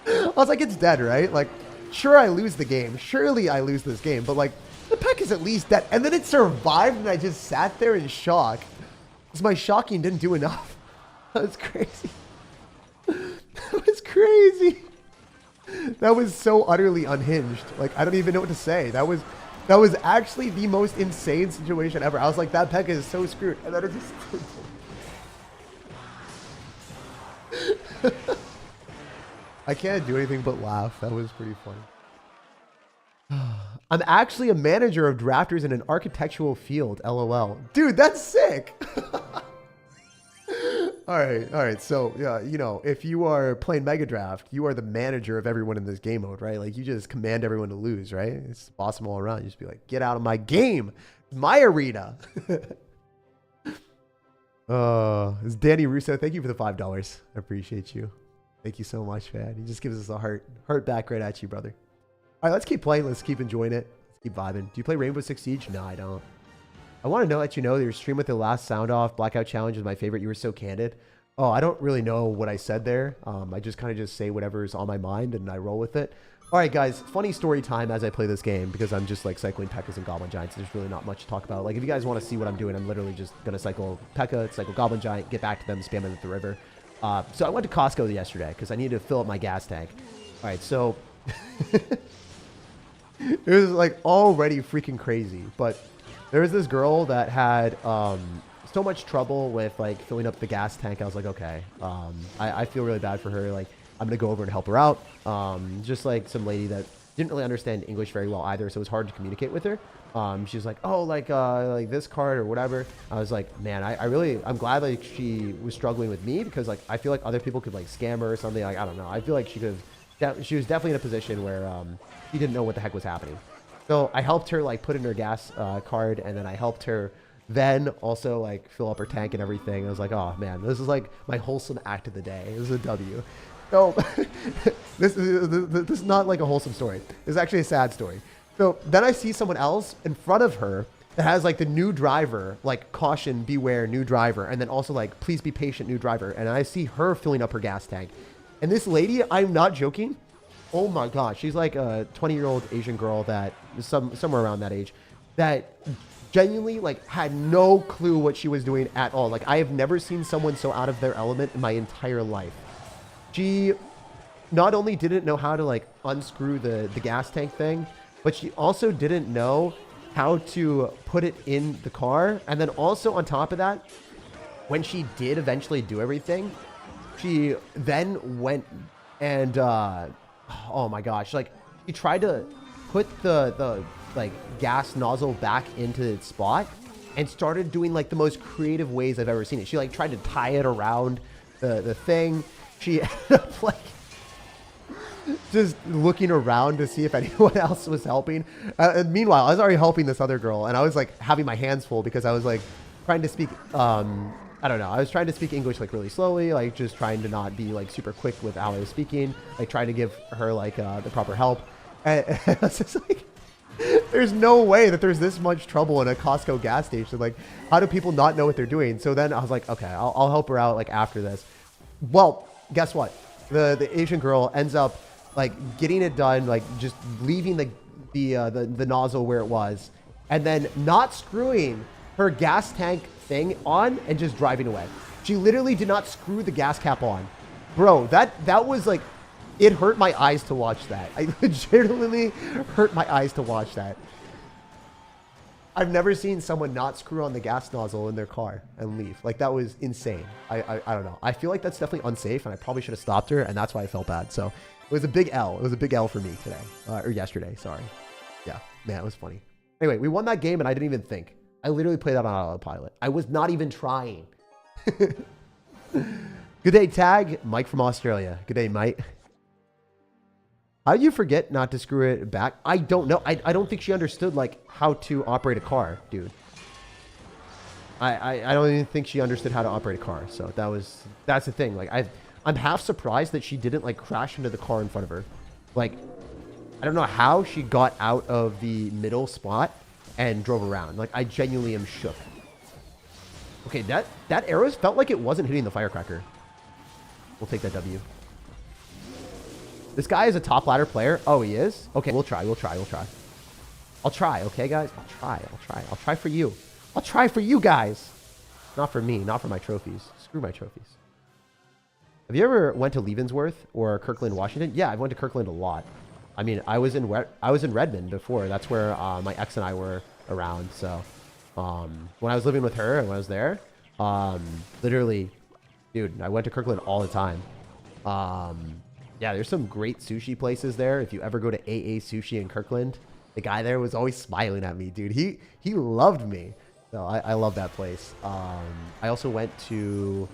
I was like, it's dead, right? Like, sure, I lose the game. Surely I lose this game. But, like, the P.E.K.K.A is at least dead. And then it survived, and I just sat there in shock. Because my shocking didn't do enough. That was crazy. That was crazy. That was so utterly unhinged. Like, I don't even know what to say. That was actually the most insane situation ever. I was like, that P.E.K.K.A is so screwed. And then it just... I can't do anything but laugh. That was pretty funny. I'm actually a manager of drafters in an architectural field. LOL. Dude, that's sick. All right. So, yeah, you know, if you are playing Mega Draft, you are the manager of everyone in this game mode, right? Like, you just command everyone to lose, right? It's awesome all around. You just be like, get out of my game. It's my arena. It's Danny Russo. Thank you for the $5. I appreciate you. Thank you so much, man. He just gives us a heart back right at you, brother. All right, let's keep playing. Let's keep enjoying it. Let's keep vibing. Do you play Rainbow Six Siege? No, I don't. I want to let you know that your stream with the last sound off blackout challenge is my favorite. You were so candid. Oh, I don't really know what I said there. I just kind of just say whatever's on my mind and I roll with it. All right, guys, funny story time as I play this game because I'm just like cycling P.E.K.K.As and Goblin Giants. There's really not much to talk about. Like, if you guys want to see what I'm doing, I'm literally just going to cycle P.E.K.K.A, cycle Goblin Giant, get back to them, spam them at the river. So I went to Costco yesterday because I needed to fill up my gas tank. All right, so it was like already freaking crazy. But there was this girl that had so much trouble with like filling up the gas tank. I was like, okay, I feel really bad for her. Like, I'm going to go over and help her out. Just like some lady that didn't really understand English very well either, so it was hard to communicate with her. She was like, oh, like this card or whatever. I was like, man, I'm glad like she was struggling with me because like I feel like other people could like scam her or something. Like, I don't know. I feel like she was definitely in a position where she didn't know what the heck was happening. So I helped her like put in her gas card, and then I helped her then also like fill up her tank and everything. I was like, oh man, this is like my wholesome act of the day. This is a W. So this is not like a wholesome story. It's actually a sad story. So then I see someone else in front of her that has like the new driver, like caution, beware, new driver. And then also like, please be patient, new driver. And I see her filling up her gas tank. And this lady, I'm not joking. Oh my God. She's like a 20-year-old Asian girl that is somewhere around that age that genuinely like had no clue what she was doing at all. Like, I have never seen someone so out of their element in my entire life. She not only didn't know how to like unscrew the gas tank thing, but she also didn't know how to put it in the car. And then also on top of that, when she did eventually do everything, she then went and oh my gosh, like she tried to put the like gas nozzle back into its spot and started doing like the most creative ways I've ever seen it. She like tried to tie it around the thing. She ended up like just looking around to see if anyone else was helping. Meanwhile, I was already helping this other girl, and I was like having my hands full because I was like trying to speak, I don't know. I was trying to speak English like really slowly, like just trying to not be like super quick with how I was speaking, like trying to give her like the proper help. And I was just like, there's no way that there's this much trouble in a Costco gas station. Like, how do people not know what they're doing? So then I was like, okay, I'll help her out like after this. Well, guess what? The Asian girl ends up like getting it done, like just leaving the nozzle where it was, and then not screwing her gas tank thing on and just driving away. She literally did not screw the gas cap on. Bro, that was like, it hurt my eyes to watch that. I legitimately hurt my eyes to watch that. I've never seen someone not screw on the gas nozzle in their car and leave. Like, that was insane. I don't know. I feel like that's definitely unsafe, and I probably should have stopped her, and that's why I felt bad. So it was a big L. It was a big L for me today. Or yesterday, sorry. Yeah, man, it was funny. Anyway, we won that game, and I didn't even think. I literally played that on autopilot. I was not even trying. Good day, Tag. Mike from Australia. Good day, Mike. How do you forget not to screw it back? I don't know. I don't think she understood like how to operate a car, dude. I don't even think she understood how to operate a car. So that's the thing. Like I'm half surprised that she didn't like crash into the car in front of her. Like, I don't know how she got out of the middle spot and drove around. Like, I genuinely am shook. Okay, that arrow felt like it wasn't hitting the firecracker. We'll take that W. This guy is a top ladder player. Oh, he is? Okay, we'll try. I'll try, okay, guys? I'll try for you. I'll try for you guys. Not for me, not for my trophies. Screw my trophies. Have you ever went to Leavenworth or Kirkland, Washington? Yeah, I've went to Kirkland a lot. I mean, I was in Redmond before. That's where my ex and I were around. So when I was living with her and when I was there, literally, dude, I went to Kirkland all the time. Yeah, there's some great sushi places there. If you ever go to AA Sushi in Kirkland, the guy there was always smiling at me, dude. He loved me. So I love that place. I also went to,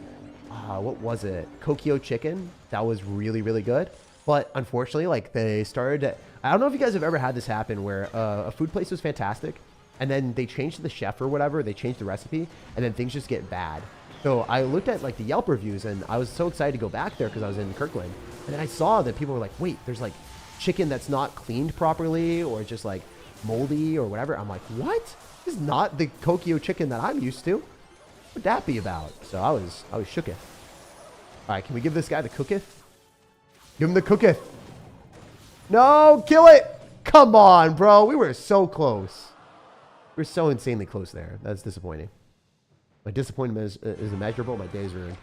what was it? Kokyo Chicken. That was really, really good. But unfortunately, like they started, I don't know if you guys have ever had this happen where a food place was fantastic and then they changed the chef or whatever, they changed the recipe and then things just get bad. So I looked at like the Yelp reviews and I was so excited to go back there because I was in Kirkland. And then I saw that people were like, wait, there's like chicken that's not cleaned properly or just like moldy or whatever. I'm like, what? This is not the Kokyo chicken that I'm used to. What would that be about? So I was shooketh. All right, can we give this guy the cooketh? Give him the cooketh. No, kill it. Come on, bro. We were so close. We were so insanely close there. That's disappointing. My disappointment is immeasurable. My day is ruined.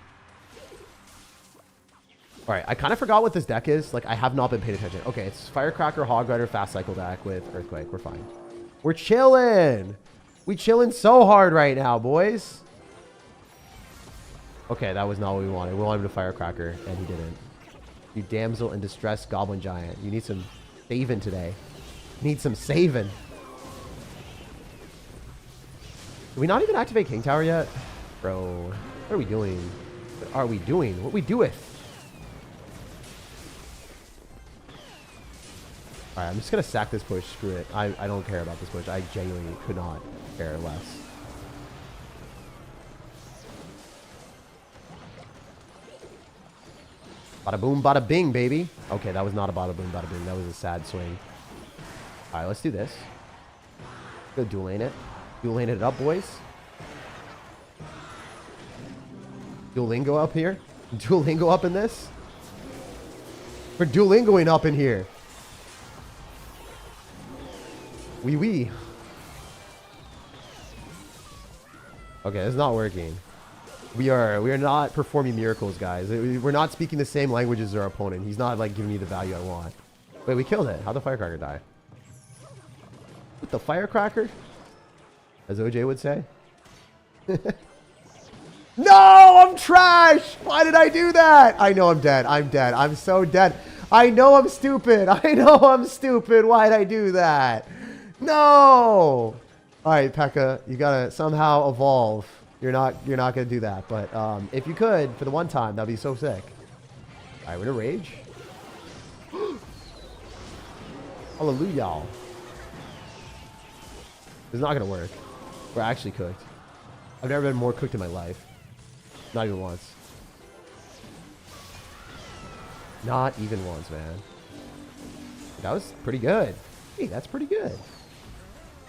All right, I kind of forgot what this deck is. Like, I have not been paying attention. Okay, it's Firecracker, Hog Rider, Fast Cycle deck with Earthquake. We're fine. We're chilling. We chilling so hard right now, boys. Okay, that was not what we wanted. We wanted him to Firecracker, and he didn't. You damsel in distress, Goblin Giant. You need some saving today. You need some saving. Did we not even activate King Tower yet? Bro, what are we doing? What are we doing? What we do with? All right, I'm just going to sack this push. Screw it. I don't care about this push. I genuinely could not care less. Bada boom, bada bing, baby. Okay, that was not a bada boom, bada bing. That was a sad swing. All right, let's do this. Go dual lane it. Dual lane it up, boys. Duolingo up here. Duolingo up in this. We're Duolingoing up in here. Wee wee. Okay, it's not working. We are not performing miracles, guys. We're not speaking the same language as our opponent. He's not like giving me the value I want. Wait, we killed it. How'd the firecracker die? What, the firecracker? As OJ would say. No, I'm trash. Why did I do that? I know I'm dead. I'm dead. I'm so dead. I know I'm stupid. I know I'm stupid. Why'd I do that? No. All right, Pekka, you gotta somehow evolve. You're not gonna do that. But if you could, for the one time, that'd be so sick. All right, we're gonna rage. Hallelujah. It's not gonna work. We're actually cooked. I've never been more cooked in my life. Not even once. Not even once, man. That was pretty good. Hey, that's pretty good.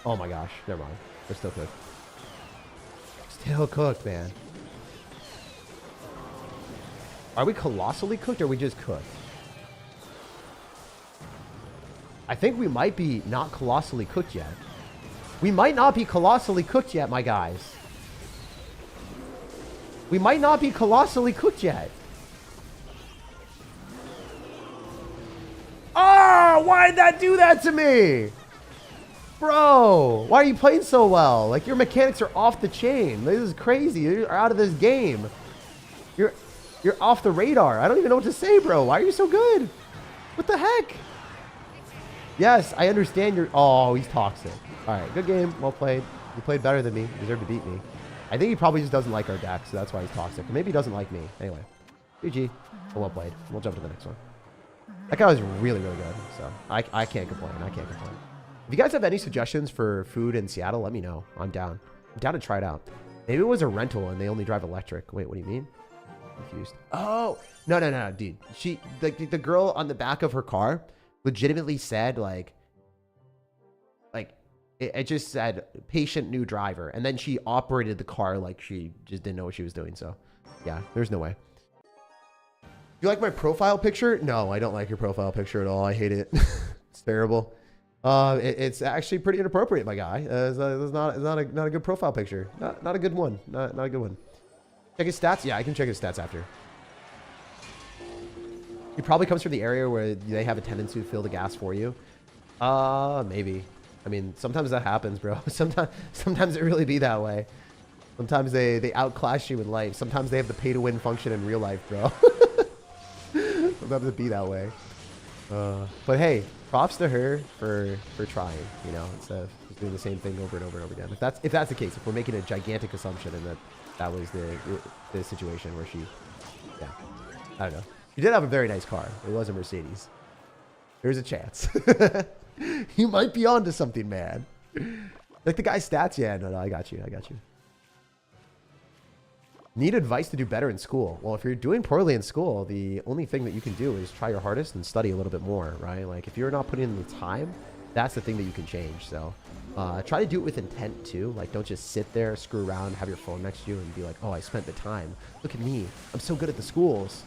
Oh my gosh. Never mind. We're still cooked. Still cooked, man. Are we colossally cooked or are we just cooked? I think we might be not colossally cooked yet. We might not be colossally cooked yet, my guys. We might not be colossally cooked yet. Oh, why'd that do that to me? Bro, why are you playing so well? Like, your mechanics are off the chain. This is crazy. You're out of this game. You're off the radar. I don't even know what to say, bro. Why are you so good? What the heck? Yes, I understand you're... Oh, he's toxic. All right, good game. Well played. You played better than me. You deserve to beat me. I think he probably just doesn't like our deck, so that's why he's toxic. Or maybe he doesn't like me. Anyway, GG. Well played. We'll jump to the next one. That guy was really, really good, so I can't complain. I can't complain. If you guys have any suggestions for food in Seattle, let me know. I'm down. I'm down to try it out. Maybe it was a rental and they only drive electric. Wait, what do you mean? I'm confused. Oh, no, dude. She, the girl on the back of her car legitimately said, like it just said patient new driver. And then she operated the car like she just didn't know what she was doing. So yeah, there's no way. You like my profile picture? No, I don't like your profile picture at all. I hate it. It's terrible. It's actually pretty inappropriate, my guy. It's not a good profile picture. Not a good one. Not a good one. Check his stats. Yeah, I can check his stats after. He probably comes from the area where they have a tendency to fill the gas for you. Maybe. I mean, sometimes that happens, bro. Sometimes it really be that way. Sometimes they outclass you in life. Sometimes they have the pay to win function in real life, bro. Sometimes it be that way. But hey, props to her for trying, you know, instead of just doing the same thing over and over and over again. If that's the case, if we're making a gigantic assumption and that was the situation where she, yeah, I don't know. She did have a very nice car. It was a Mercedes. There's a chance. You might be onto something, man. Like the guy's stats. Yeah, no, I got you. Need advice to do better in school. Well, if you're doing poorly in school, the only thing that you can do is try your hardest and study a little bit more, right? Like if you're not putting in the time, that's the thing that you can change. So try to do it with intent too. Like don't just sit there, screw around, have your phone next to you and be like, oh, I spent the time. Look at me. I'm so good at the schools.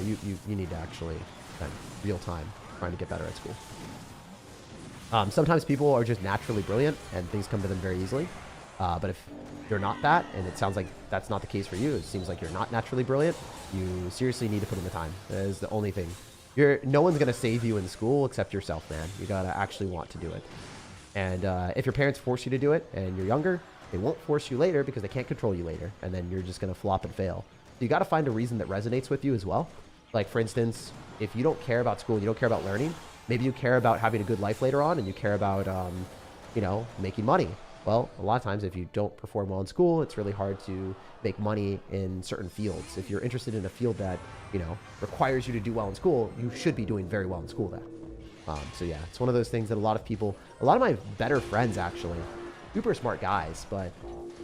You need to actually spend real time trying to get better at school. Sometimes people are just naturally brilliant and things come to them very easily. But if you're not that, and it sounds like that's not the case for you, it seems like you're not naturally brilliant, you seriously need to put in the time. That is the only thing. No one's going to save you in school except yourself, man. You got to actually want to do it. And if your parents force you to do it and you're younger, they won't force you later because they can't control you later. And then you're just going to flop and fail. So you got to find a reason that resonates with you as well. Like, for instance, if you don't care about school, you don't care about learning, maybe you care about having a good life later on and you care about, you know, making money. Well, a lot of times if you don't perform well in school, it's really hard to make money in certain fields. If you're interested in a field that, you know, requires you to do well in school, you should be doing very well in school then. So yeah, it's one of those things that a lot of my better friends actually, super smart guys, but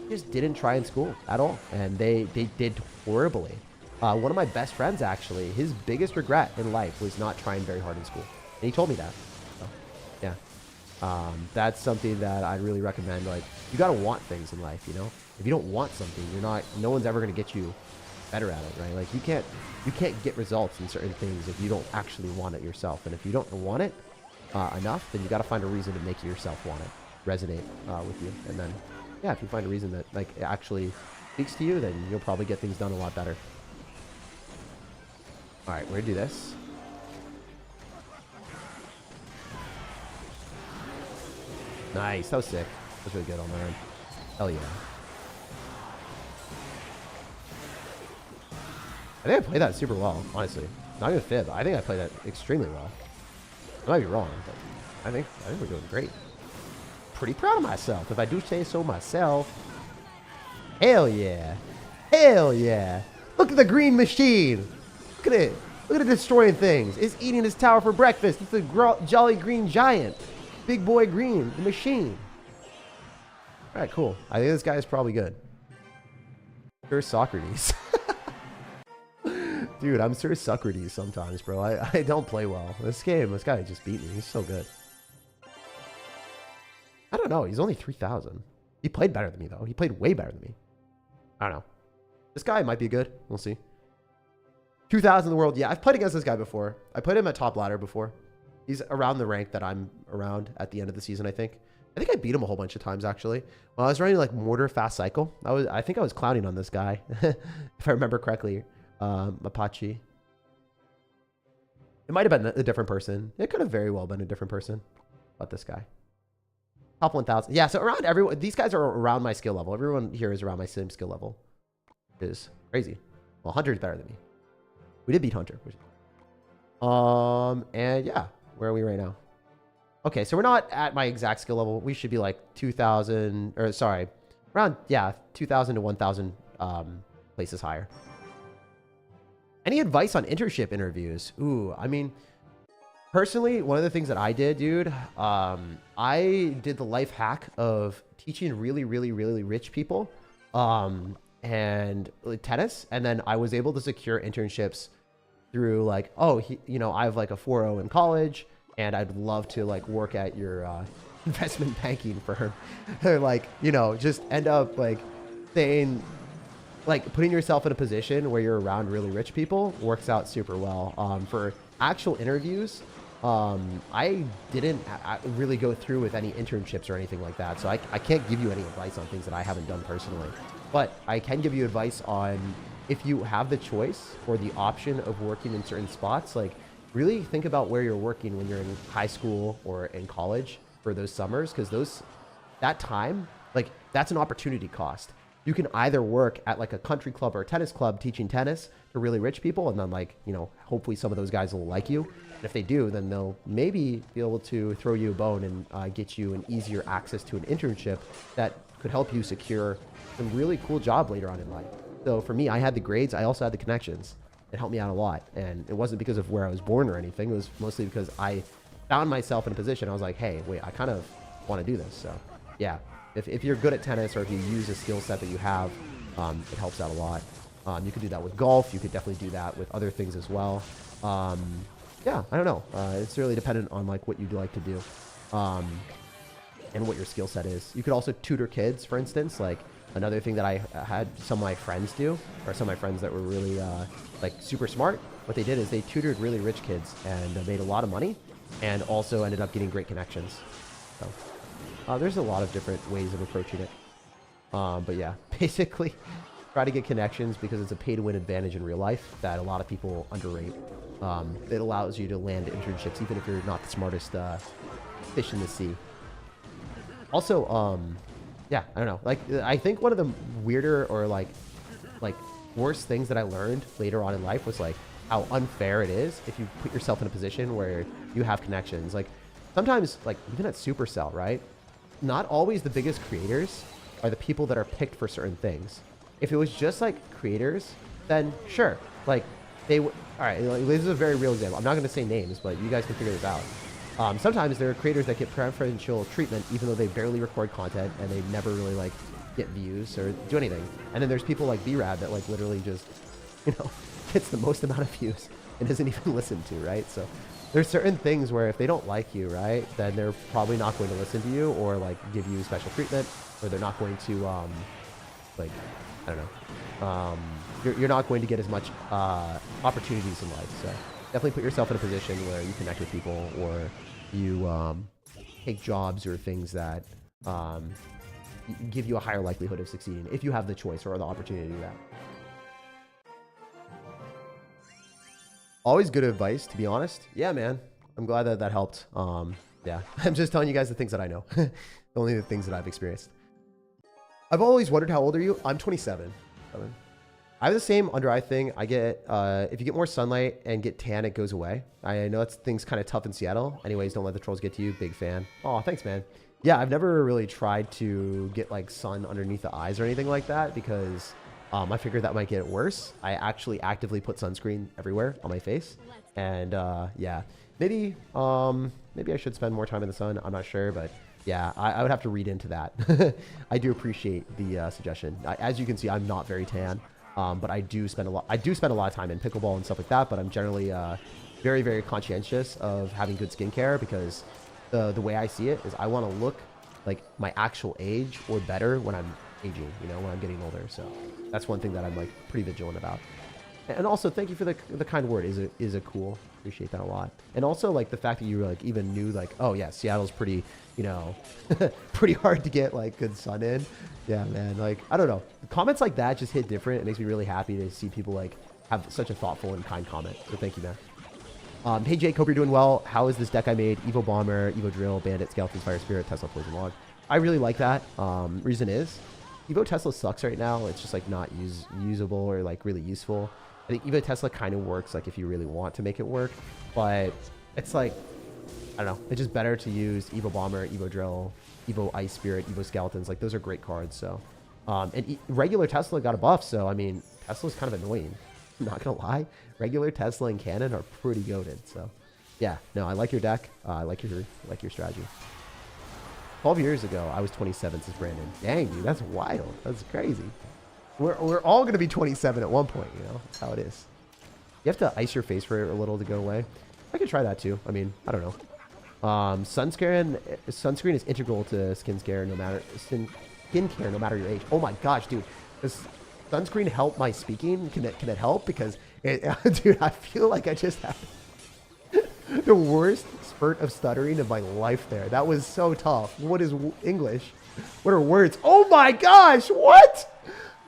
just didn't try in school at all. And they did horribly. One of my best friends actually, his biggest regret in life was not trying very hard in school. And he told me that. So, yeah. That's something that I really recommend. Like, you got to want things in life, you know? If you don't want something, no one's ever going to get you better at it, right? Like, you can't get results in certain things if you don't actually want it yourself. And if you don't want it enough, then you got to find a reason to make yourself want it, resonate with you. And then, yeah, if you find a reason that, like, it actually speaks to you, then you'll probably get things done a lot better. All right, we're gonna do this. Nice, that was sick. That was really good on my end. Hell yeah. I think I played that super well, honestly. Not even fib. I think I played that extremely well. I might be wrong, but I think we're doing great. Pretty proud of myself, if I do say so myself. Hell yeah. Hell yeah. Look at the green machine. Look at it. Look at it destroying things. It's eating his tower for breakfast. It's a jolly green giant. Big boy green, the machine. All right, cool. I think this guy is probably good. Sir Socrates. Dude, I'm Sir Socrates sometimes, bro. I don't play well. This guy just beat me. He's so good. I don't know. He's only 3,000. He played better than me, though. He played way better than me. I don't know. This guy might be good. We'll see. 2,000 in the world. Yeah, I've played against this guy before. I played him at top ladder before. He's around the rank that I'm around at the end of the season, I think. I think I beat him a whole bunch of times, actually. When I was running, like, Mortar Fast Cycle, I think I was clowning on this guy, if I remember correctly. Apache. It might have been a different person. It could have very well been a different person. About this guy. Top 1,000. Yeah, so around everyone, these guys are around my skill level. Everyone here is around my same skill level. It is crazy. Well, Hunter is better than me. We did beat Hunter. And yeah, where are we right now? Okay, so we're not at my exact skill level. We should be like 2,000, or sorry, around, yeah, 2,000 to 1,000 places higher. Any advice on internship interviews? Ooh, I mean, personally, one of the things that I did, dude, I did the life hack of teaching really, really, really rich people and tennis. And then I was able to secure internships through like, oh, you know, I have like a 4.0 in college and I'd love to like work at your investment banking firm. Or like, you know, just end up like saying, like putting yourself in a position where you're around really rich people works out super well. For actual interviews, I didn't really go through with any internships or anything like that. So I can't give you any advice on things that I haven't done personally. But I can give you advice on if you have the choice or the option of working in certain spots, like really think about where you're working when you're in high school or in college for those summers. Because that time, like that's an opportunity cost. You can either work at like a country club or a tennis club teaching tennis to really rich people. And then like, you know, hopefully some of those guys will like you. And if they do, then they'll maybe be able to throw you a bone and get you an easier access to an internship that could help you secure a really cool job later on in life. So for me, I had the grades. I also had the connections. It helped me out a lot. And it wasn't because of where I was born or anything. It was mostly because I found myself in a position. I was like, hey, wait, I kind of want to do this. So yeah, if you're good at tennis or if you use a skill set that you have, it helps out a lot. You could do that with golf. You could definitely do that with other things as well. Yeah, I don't know. It's really dependent on like what you'd like to do and what your skill set is. You could also tutor kids, for instance. Like another thing that I had some of my friends do, or some of my friends that were really like super smart. What they did is they tutored really rich kids and made a lot of money and also ended up getting great connections. So there's a lot of different ways of approaching it. But yeah, basically try to get connections because it's a pay-to-win advantage in real life that a lot of people underrate. It allows you to land internships even if you're not the smartest fish in the sea. Also, yeah, I don't know. Like, I think one of the weirder or like worst things that I learned later on in life was like how unfair it is if you put yourself in a position where you have connections. Like sometimes, like even at Supercell, right? Not always the biggest creators are the people that are picked for certain things. If it was just like creators, then sure, like they would. All right, like, this is a very real example. I'm not going to say names, but you guys can figure this out. Sometimes there are creators that get preferential treatment even though they barely record content and they never really like get views or do anything. And then there's people like B-Rad that like literally just, you know, gets the most amount of views and isn't even listened to, right? So there's certain things where if they don't like you, right, then they're probably not going to listen to you or like give you special treatment, or they're not going to like, I don't know, you're not going to get as much opportunities in life. So definitely put yourself in a position where you connect with people or you take jobs or things that give you a higher likelihood of succeeding if you have the choice or the opportunity to do that. Always good advice, to be honest. Yeah, man. I'm glad that that helped. Yeah, I'm just telling you guys the things that I know. Only the things that I've experienced. I've always wondered, how old are you? I'm 27. I have the same under eye thing. I get, if you get more sunlight and get tan, it goes away. I know that's things kind of tough in Seattle. Anyways, don't let the trolls get to you. Big fan. Oh, thanks, man. Yeah, I've never really tried to get like sun underneath the eyes or anything like that because I figured that might get worse. I actually actively put sunscreen everywhere on my face. And yeah, maybe I should spend more time in the sun. I'm not sure, but yeah, I would have to read into that. I do appreciate the suggestion. As you can see, I'm not very tan. But I do spend a lot of time in pickleball and stuff like that, but I'm generally very, very conscientious of having good skincare because the way I see it is I want to look like my actual age or better when I'm aging, you know, when I'm getting older. So that's one thing that I'm like pretty vigilant about. And also thank you for the kind word. Is a cool. Appreciate that a lot. And also like the fact that you like even knew like, oh yeah, Seattle's pretty, you know, pretty hard to get like good sun in. Yeah, man. Like, I don't know. Comments like that just hit different. It makes me really happy to see people like have such a thoughtful and kind comment. So thank you, man. Hey Jake, hope you're doing well. How is this deck I made? Evo Bomber, Evo Drill, Bandit, Skeletons, Fire Spirit, Tesla, Poison Log. I really like that. Reason is, Evo Tesla sucks right now. It's just like not usable or like really useful. I think Evo Tesla kind of works like if you really want to make it work, but it's like, I don't know. It's just better to use Evo Bomber, Evo Drill, Evo Ice Spirit, Evo Skeletons. Like those are great cards. So, and regular Tesla got a buff. So, I mean, Tesla's kind of annoying. I'm not going to lie. Regular Tesla and Cannon are pretty goated. So yeah, no, I like your deck. I like your strategy. 12 years ago, I was 27, says Brandon. Dang, dude, that's wild. That's crazy. We're all going to be 27 at one point, you know? That's how it is. You have to ice your face for a little to go away. I could try that too. I mean, I don't know. Sunscreen is integral to skincare no matter your age. Oh my gosh, dude. Does sunscreen help my speaking? Can it help? Because, dude, I feel like I just had the worst spurt of stuttering of my life there. That was so tough. What is English? What are words? Oh my gosh, what?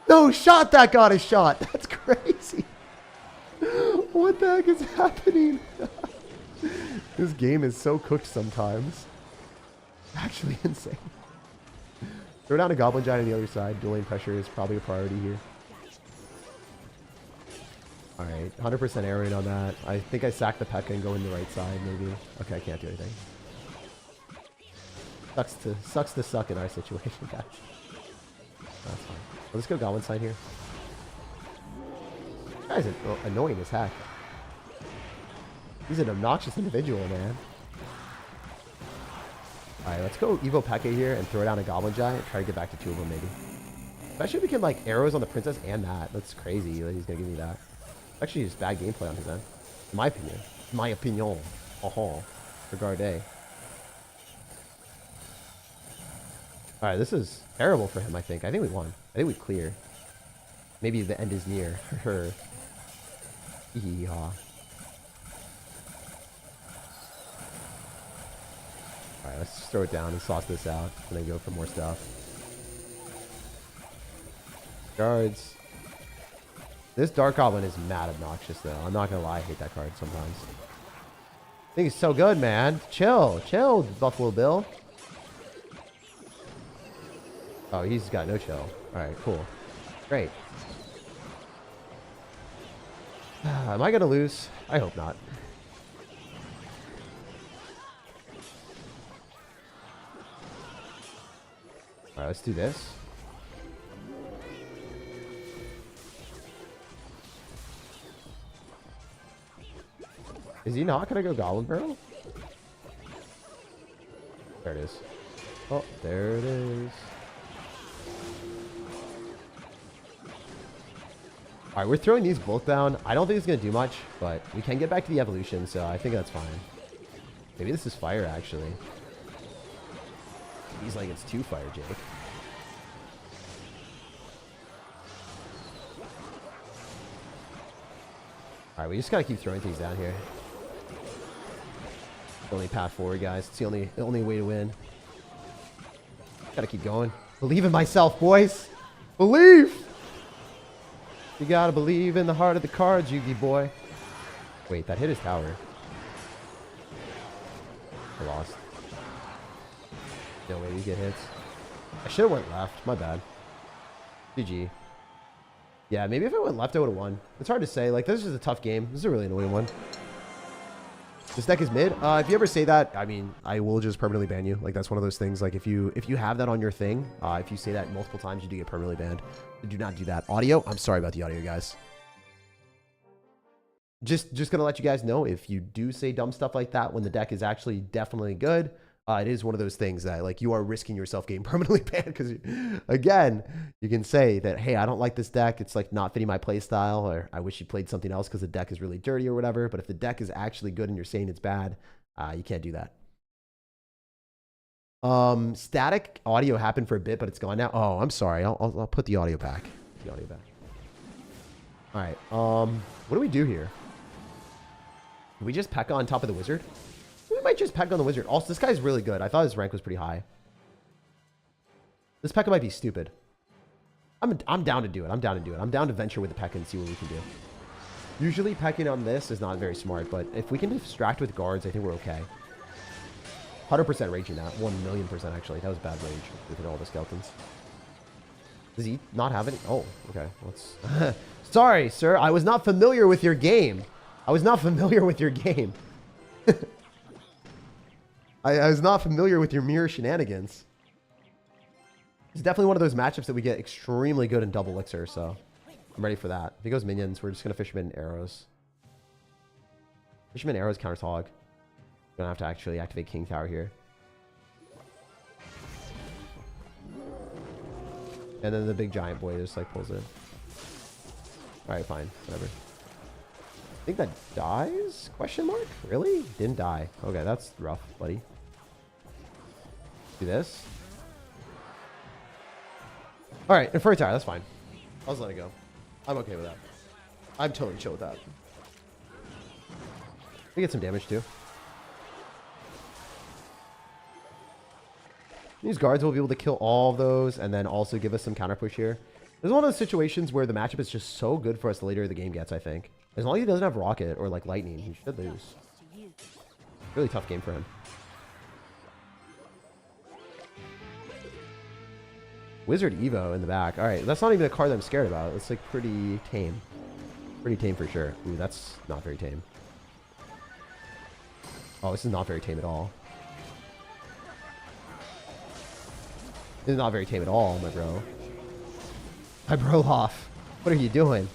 No shot that got a shot. That's crazy. What the heck is happening? This game is so cooked sometimes. Actually insane. Throw down a Goblin Giant on the other side. Dueling pressure is probably a priority here. Alright, 100% arrowing on that. I think I sack the P.E.K.K.A and go in the right side, maybe. Okay, I can't do anything. Sucks to suck in our situation, guys. That's fine. Let's go Goblinstein here. This guy's annoying as heck. He's an obnoxious individual, man. Alright, let's go Evo P.E.K.K.A here and throw down a Goblin Giant. Try to get back to 2 of them, maybe. Especially if we can, like, arrows on the Princess and that. That's crazy that he's going to give me that. Actually, just bad gameplay on his end. In my opinion. My opinion. Regardez. Alright, this is terrible for him, I think. I think we won. I think we clear. Maybe the end is near. Her. Yeehaw. Alright, let's just throw it down and sauce this out. And then go for more stuff. Guards. This Dark Goblin is mad obnoxious, though. I'm not gonna lie, I hate that card sometimes. I think it's so good, man. Chill. Chill, Buffalo Bill. Oh, he's got no chill. Alright, cool. Great. Am I gonna lose? I hope not. Alright, let's do this. Is he not gonna go Goblin Barrel? There it is. Oh, there it is. Alright, we're throwing these both down. I don't think it's going to do much, but we can get back to the evolution, so I think that's fine. Maybe this is fire, actually. He's like, it's 2 fire, Jake. Alright, we just got to keep throwing things down here. The only path forward, guys. It's the only way to win. Got to keep going. Believe in myself, boys. Believe. You gotta believe in the heart of the cards, Yugi boy. Wait, that hit his tower. I lost. No way you get hits. I should have went left. My bad. GG. Yeah, maybe if I went left, I would have won. It's hard to say. Like, this is a tough game. This is a really annoying one. This deck is mid. If you ever say that, I mean, I will just permanently ban you. Like, that's one of those things. Like, if you have that on your thing, if you say that multiple times, you do get permanently banned. Do not do that. Audio, I'm sorry about the audio, guys. Just gonna let you guys know, if you do say dumb stuff like that when the deck is actually definitely good, it is one of those things that, like, you are risking yourself getting permanently banned because, again, you can say that, hey, I don't like this deck. It's, like, not fitting my play style, or I wish you played something else because the deck is really dirty or whatever. But if the deck is actually good and you're saying it's bad, you can't do that. Static audio happened for a bit, but it's gone now. Oh, I'm sorry. I'll put the audio back. The audio back. All right. What do we do here? Do we just peck on top of the wizard? We might just peck on the wizard. Also, this guy's really good. I thought his rank was pretty high. This peck might be stupid. I'm down to do it. I'm down to do it. I'm down to venture with the peck and see what we can do. Usually pecking on this is not very smart, but if we can distract with guards, I think we're okay. 100% raging that. 1,000,000% actually. That was bad rage with all the skeletons. Does he not have any? Oh, okay. Let's... Sorry, sir. I was not familiar with your game. I was not familiar with your game. I was not familiar with your mirror shenanigans. It's definitely one of those matchups that we get extremely good in double elixir, so I'm ready for that. If he goes minions, we're just going to Fisherman arrows. Fisherman arrows counters hog. We're going to have to actually activate King Tower here. And then the big giant boy just, like, pulls in. Alright, fine. Whatever. I think that dies? Question mark? Really? Didn't die. Okay, that's rough, buddy. Do this. Alright, and for a tower, that's fine. I'll just let it go. I'm okay with that. I'm totally chill with that. We get some damage too. These guards will be able to kill all of those and then also give us some counter push here. This is one of those situations where the matchup is just so good for us the later the game gets, I think. As long as he doesn't have rocket or like lightning, he should lose. Really tough game for him. Wizard Evo in the back. Alright, that's not even a card that I'm scared about. It's like pretty tame. Pretty tame for sure. Ooh, that's not very tame. Oh, this is not very tame at all. This is not very tame at all, my bro. My bro Loff. What are you doing?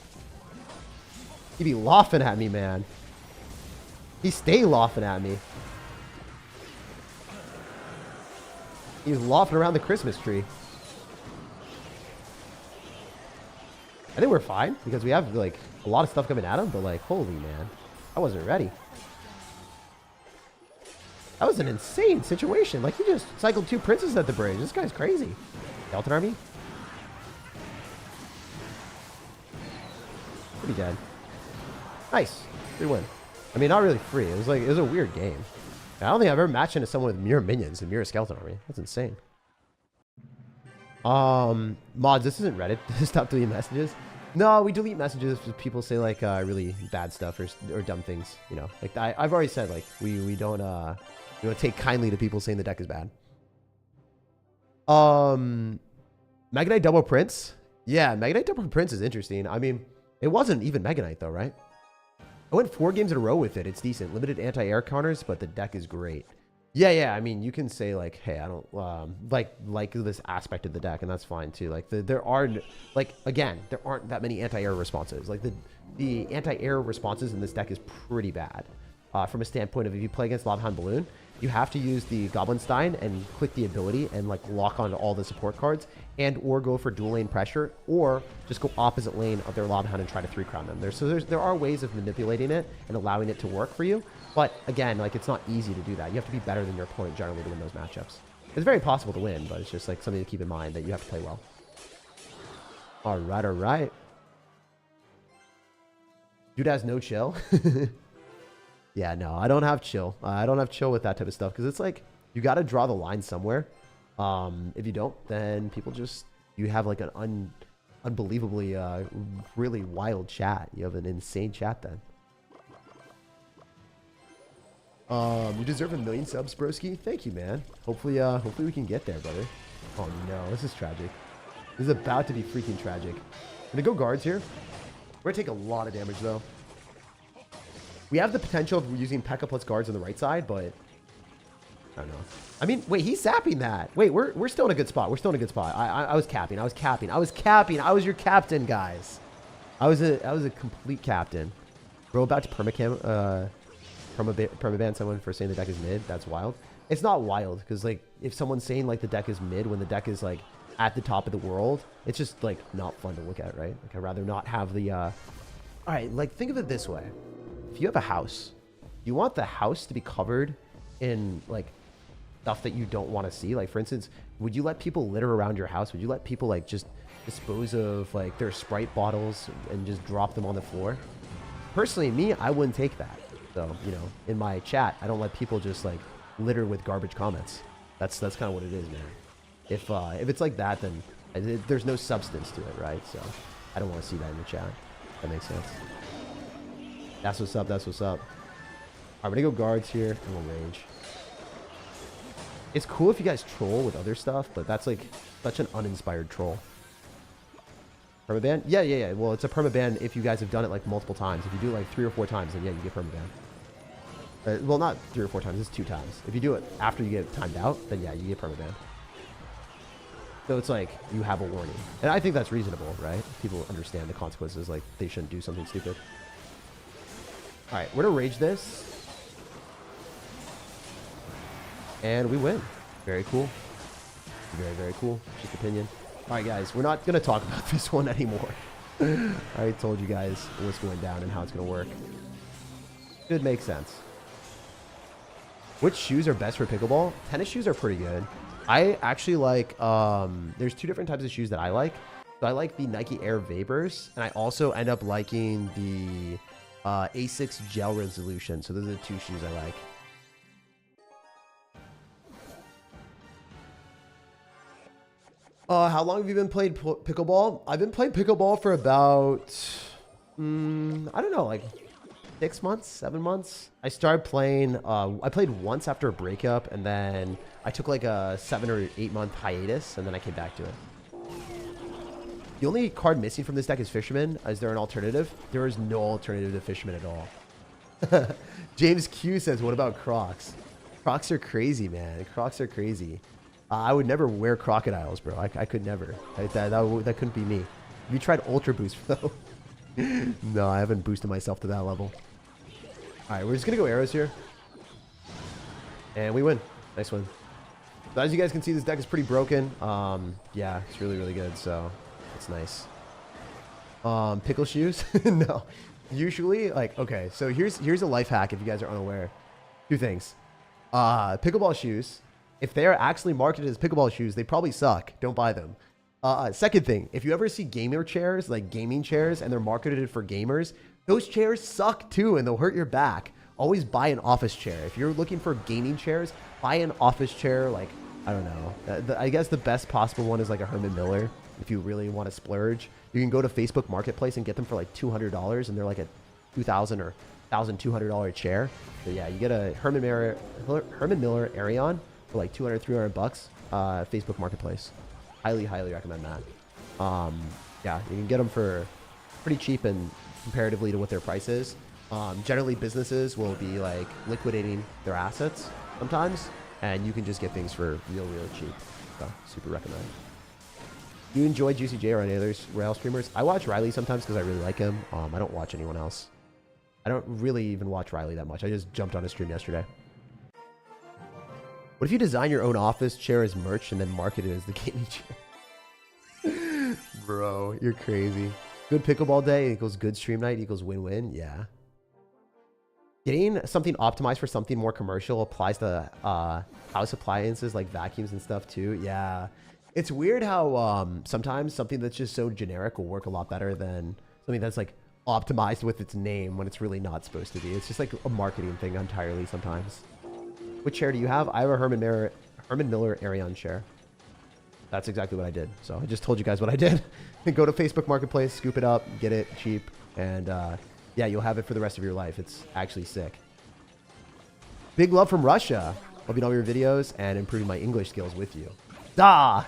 You be laughing at me, man. He stay laughing at me. He's laughing around the Christmas tree. I think we're fine because we have like a lot of stuff coming at him, but like, holy man, I wasn't ready. That was an insane situation. Like, he just cycled 2 princes at the bridge. This guy's crazy. Skeleton army? Pretty dead. Nice. Free win. I mean, not really free. It was like, it was a weird game. I don't think I've ever matched into someone with mirror minions and mirror skeleton army. That's insane. Mods, this isn't Reddit. Stop deleting messages. No, we delete messages if people say like really bad stuff or dumb things. You know, like I've already said, like we don't take kindly to people saying the deck is bad. Mega Knight Double Prince. Yeah, Mega Knight Double Prince is interesting. I mean, it wasn't even Mega Knight though, right? I went 4 games in a row with it. It's decent. Limited anti-air counters, but the deck is great. Yeah. I mean, you can say like, hey, I don't like this aspect of the deck, and that's fine too. Like there aren't that many anti-air responses. Like the anti-air responses in this deck is pretty bad. From a standpoint of if you play against Lava Hound Balloon, you have to use the Goblinstein and click the ability and like lock onto all the support cards, and or go for dual lane pressure, or just go opposite lane of their Lava Hound and try to 3-crown them. There are ways of manipulating it and allowing it to work for you. But again, like it's not easy to do that. You have to be better than your opponent generally to win those matchups. It's very possible to win, but it's just like something to keep in mind that you have to play well. All right. Dude has no chill. Yeah, no, I don't have chill. I don't have chill with that type of stuff because it's like you got to draw the line somewhere. If you don't, then people just, you have like an unbelievably really wild chat. You have an insane chat then. You deserve 1 million subs, broski. Thank you, man. Hopefully we can get there, brother. Oh no, this is tragic. This is about to be freaking tragic. I'm gonna go guards here. We're gonna take a lot of damage though. We have the potential of using P.E.K.K.A plus guards on the right side, but I don't know. I mean, wait, he's zapping that. Wait, we're still in a good spot. We're still in a good spot. I was capping. I was your captain, guys. I was a complete captain. Bro, about to permaban someone for saying the deck is mid. That's wild. It's not wild because like if someone's saying like the deck is mid when the deck is like at the top of the world, it's just like not fun to look at, right? Like I'd rather not have the all right, like think of it this way. If you have a house, you want the house to be covered in like stuff that you don't want to see. Like for instance, would you let people litter around your house? Would you let people like just dispose of like their Sprite bottles and just drop them on the floor? Personally, me, I wouldn't take that. So, you know, in my chat, I don't let people just like litter with garbage comments. That's kind of what it is, man. If it's like that, then there's no substance to it, right? So I don't want to see that in the chat. That makes sense. That's what's up. That's what's up. I'm gonna go guards here and we'll rage. It's cool if you guys troll with other stuff, but that's like such an uninspired troll. Permaban? Yeah. Well, it's a permaban if you guys have done it like multiple times. If you do it like 3 or 4 times, then yeah, you get permaban. Well, not 3 or 4 times. It's 2 times. If you do it after you get timed out, then yeah, you get permaban. So it's like you have a warning. And I think that's reasonable, right? People understand the consequences, like they shouldn't do something stupid. All right, we're gonna rage this. And we win. Very cool. Very, very cool. Just opinion. All right, guys, we're not gonna talk about this one anymore. I told you guys what's going down and how it's gonna work. Should make sense. Which shoes are best for pickleball? Tennis shoes are pretty good. I actually like, there's 2 different types of shoes that I like. So I like the Nike Air Vapors, and I also end up liking the A6 Gel Resolution. So those are the 2 shoes I like. How long have you been playing pickleball? I've been playing pickleball for about, I don't know, like 6 months, 7 months. I started playing, I played once after a breakup, and then I took like a 7 or 8 month hiatus, and then I came back to it. The only card missing from this deck is Fisherman. Is there an alternative? There is no alternative to Fisherman at all. James Q says, what about Crocs? Crocs are crazy, man. Crocs are crazy. I would never wear crocodiles, bro. I could never. That couldn't be me. Have you tried Ultra Boost, though? No, I haven't boosted myself to that level. All right, we're just going to go arrows here. And we win. Nice one. So as you guys can see, this deck is pretty broken. Yeah, it's really, really good. So it's nice. Pickle shoes? No. Usually, like, okay, so here's a life hack if you guys are unaware. 2 things. Pickleball shoes. If they are actually marketed as pickleball shoes, they probably suck. Don't buy them. Second thing, if you ever see gamer chairs, like gaming chairs, and they're marketed for gamers, those chairs suck too, and they'll hurt your back. Always buy an office chair. If you're looking for gaming chairs, buy an office chair. Like, I don't know. I guess the best possible one is like a Herman Miller. If you really want to splurge, you can go to Facebook Marketplace and get them for like $200, and they're like a $2,000 or $1,200 chair. So yeah, you get a Herman Miller Arion for like $200, $300 Facebook Marketplace. Highly recommend that. Yeah, you can get them for pretty cheap and comparatively to what their price is. Generally, businesses will be like liquidating their assets sometimes, and you can just get things for real cheap. So super recommend. Do you enjoy Juicy J or any other Rail streamers? I watch Riley sometimes because I really like him. I don't watch anyone else. I don't really even watch Riley that much. I just jumped on a stream yesterday. What if you design your own office chair as merch and then market it as the gaming chair? Bro, you're crazy. Good pickleball day equals good stream night equals win-win. Yeah. Getting something optimized for something more commercial applies to house appliances like vacuums and stuff too. Yeah. It's weird how sometimes something that's just so generic will work a lot better than something that's like optimized with its name when it's really not supposed to be. It's just like a marketing thing entirely sometimes. Which chair do you have? I have a Herman Miller Arion chair. That's exactly what I did. So I just told you guys what I did. Go to Facebook Marketplace, scoop it up, get it cheap, and yeah, you'll have it for the rest of your life. It's actually sick. Big love from Russia. Loving all your videos and improving my English skills with you. Da!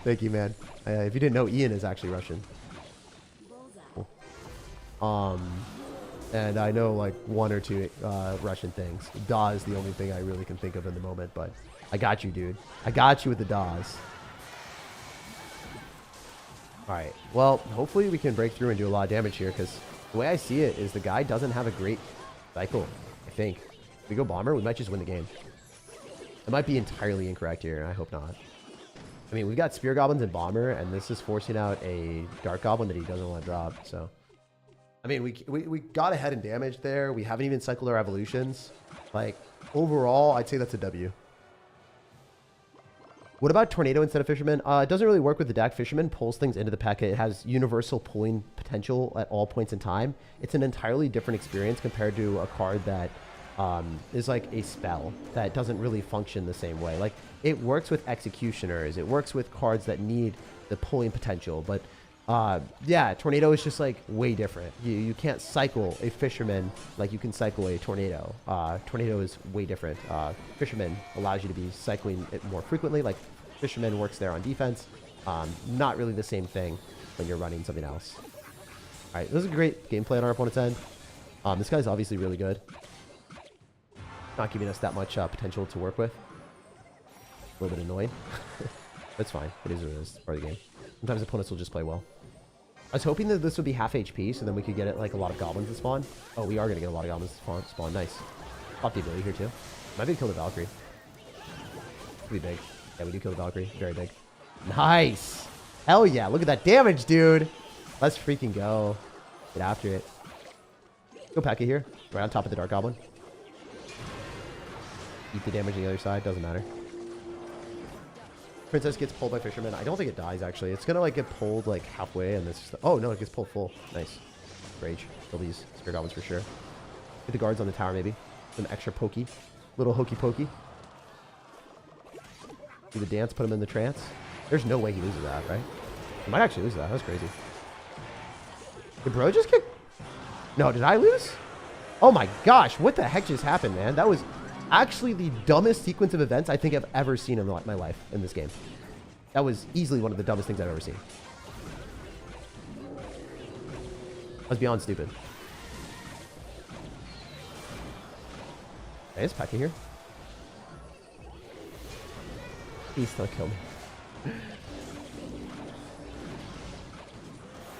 Thank you, man. If you didn't know, Ian is actually Russian. Cool. And I know like one or two Russian things. Da is the only thing I really can think of in the moment, but I got you, dude. I got you with the das. All right. Well, hopefully we can break through and do a lot of damage here, because the way I see it is the guy doesn't have a great cycle, I think. If we go bomber, we might just win the game. It might be entirely incorrect here, and I hope not. I mean, we've got spear goblins and bomber, and this is forcing out a dark goblin that he doesn't want to drop, so... I mean, we got ahead in damage there. We haven't even cycled our evolutions. Like, overall, I'd say that's a W. What about Tornado instead of Fisherman? It doesn't really work with the deck. Fisherman pulls things into the packet. It has universal pulling potential at all points in time. It's an entirely different experience compared to a card that is like a spell that doesn't really function the same way. Like, it works with Executioners. It works with cards that need the pulling potential, but... yeah, Tornado is just like way different. You can't cycle a Fisherman like you can cycle a Tornado. Tornado is way different. Fisherman allows you to be cycling it more frequently. Like Fisherman works there on defense. Not really the same thing when you're running something else. All right, this is a great gameplay on our opponent's end. This guy's obviously really good. Not giving us that much potential to work with. A little bit annoying. That's fine. It is what it is. Part of the game. Sometimes opponents will just play well. I was hoping that this would be half HP, so then we could get it like a lot of goblins to spawn. Oh, we are going to get a lot of goblins to spawn. Nice. Pop the ability here too. Might be to kill the Valkyrie. Could be big. Yeah, we do kill the Valkyrie. Very big. Nice. Hell yeah. Look at that damage, dude. Let's freaking go. Get after it. Go P.E.K.K.A here. Right on top of the Dark Goblin. Eat the damage on the other side. Doesn't matter. Princess gets pulled by Fisherman. I don't think it dies, actually. It's gonna like get pulled like halfway, and this. Oh no, it gets pulled full. Nice. Rage. Kill these spear goblins for sure. Hit the guards on the tower, maybe. Some extra pokey. Little hokey pokey. Do the dance, put him in the trance. There's no way he loses that, right? He might actually lose that. That was crazy. Did bro just kick? No, did I lose? Oh my gosh, what the heck just happened, man? That was actually the dumbest sequence of events I think I've ever seen in my life in this game. That was easily one of the dumbest things I've ever seen. I was beyond stupid. Hey, is P.E.K.K.A here? Please don't kill me.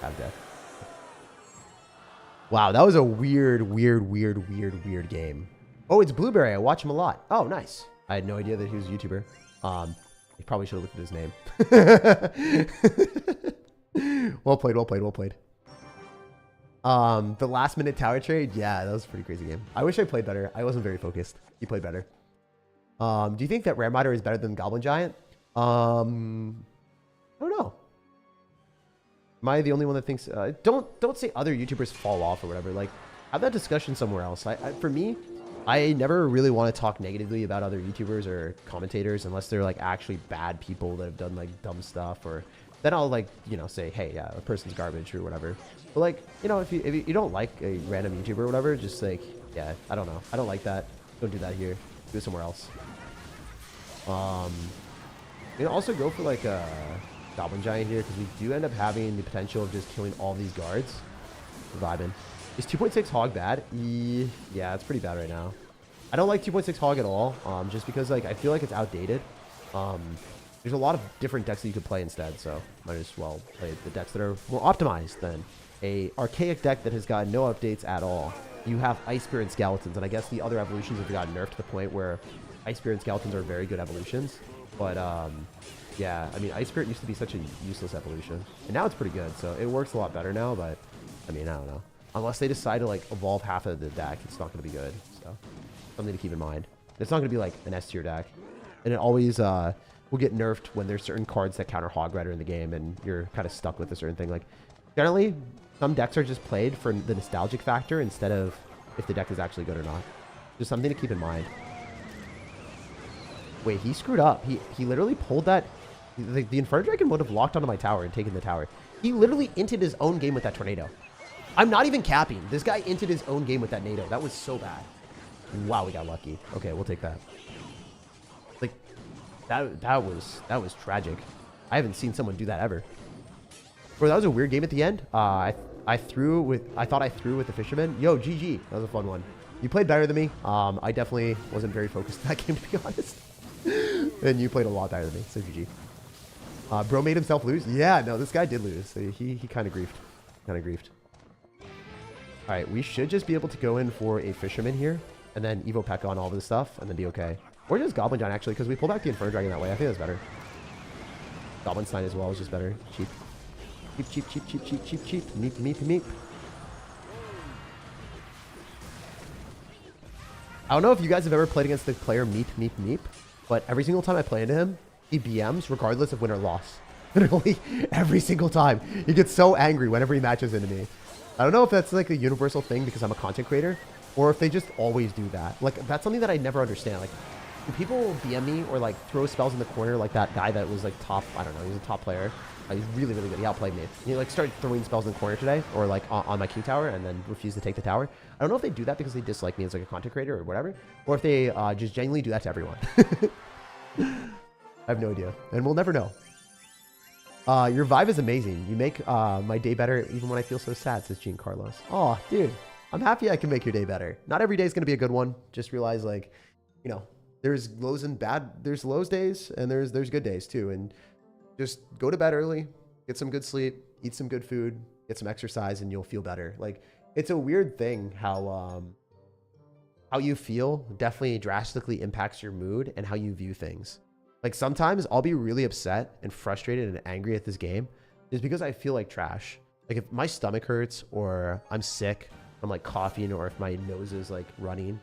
Have death. Wow, that was a weird game. Oh, it's Blueberry. I watch him a lot. Oh, nice. I had no idea that he was a YouTuber. He probably should have looked at his name. Well played, well played, well played. The last minute tower trade. Yeah, that was a pretty crazy game. I wish I played better. I wasn't very focused. You played better. Do you think that Ram Rider is better than Goblin Giant? I don't know. Am I the only one that thinks... don't say other YouTubers fall off or whatever. Like, have that discussion somewhere else. For me... I never really want to talk negatively about other YouTubers or commentators unless they're like actually bad people that have done like dumb stuff, or then I'll like, you know, say, hey, yeah, a person's garbage or whatever. But like, you know, if you don't like a random YouTuber or whatever, just like, yeah, I don't know. I don't like that. Don't do that here. Do it somewhere else. You know, also go for like a Goblin Giant here, because we do end up having the potential of just killing all these guards. We're vibing. Is 2.6 Hog bad? Yeah, it's pretty bad right now. I don't like 2.6 Hog at all, just because like I feel like it's outdated. There's a lot of different decks that you could play instead, so might as well play the decks that are more optimized than a archaic deck that has gotten no updates at all. You have Ice Spear and Skeletons, and I guess the other evolutions have gotten nerfed to the point where Ice Spear and Skeletons are very good evolutions. But yeah, I mean, Ice Spirit used to be such a useless evolution, and now it's pretty good, so it works a lot better now. But I mean, I don't know. Unless they decide to like evolve half of the deck, it's not going to be good. So something to keep in mind. It's not going to be like an S tier deck, and it always will get nerfed when there's certain cards that counter Hog Rider in the game, and you're kind of stuck with a certain thing. Like generally, some decks are just played for the nostalgic factor instead of if the deck is actually good or not. Just something to keep in mind. Wait, he screwed up. He literally pulled that The Inferno Dragon would have locked onto my tower and taken the tower. He literally inted his own game with that tornado. I'm not even capping. This guy inted his own game with that NATO. That was so bad. Wow, we got lucky. Okay, we'll take that. Like, that was tragic. I haven't seen someone do that ever. Bro, that was a weird game at the end. I thought I threw with the Fisherman. Yo, GG. That was a fun one. You played better than me. I definitely wasn't very focused in that game, to be honest. And you played a lot better than me, so GG. Bro made himself lose? Yeah, no, this guy did lose. So he kind of griefed. All right, we should just be able to go in for a Fisherman here, and then Evo Pekka on all this stuff, and then be okay. Or just Goblinstein, actually, because we pull back the Inferno Dragon that way. I think that's better. Goblinstein as well is just better. Cheap. Cheap. Meep. I don't know if you guys have ever played against the player Meep, but every single time I play into him, he BMs regardless of win or loss. Literally, every single time. He gets so angry whenever he matches into me. I don't know if that's like a universal thing because I'm a content creator, or if they just always do that. Like, that's something that I never understand. Like, when people BM me or like throw spells in the corner, like that guy that was like top, I don't know, he was a top player. He's really good. He outplayed me. He like started throwing spells in the corner today, or like on my Q tower, and then refused to take the tower. I don't know if they do that because they dislike me as like a content creator or whatever, or if they just genuinely do that to everyone. I have no idea, and we'll never know. Your vibe is amazing. You make my day better even when I feel so sad, says Gene Carlos. Oh, dude, I'm happy I can make your day better. Not every day is going to be a good one. Just realize, like, you know, there's lows and there's lows days, and there's good days too. And just go to bed early, get some good sleep, eat some good food, get some exercise, and you'll feel better. Like, it's a weird thing how you feel definitely drastically impacts your mood and how you view things. Like, sometimes I'll be really upset and frustrated and angry at this game just because I feel like trash. Like, if my stomach hurts or I'm sick, I'm like coughing, or if my nose is like running,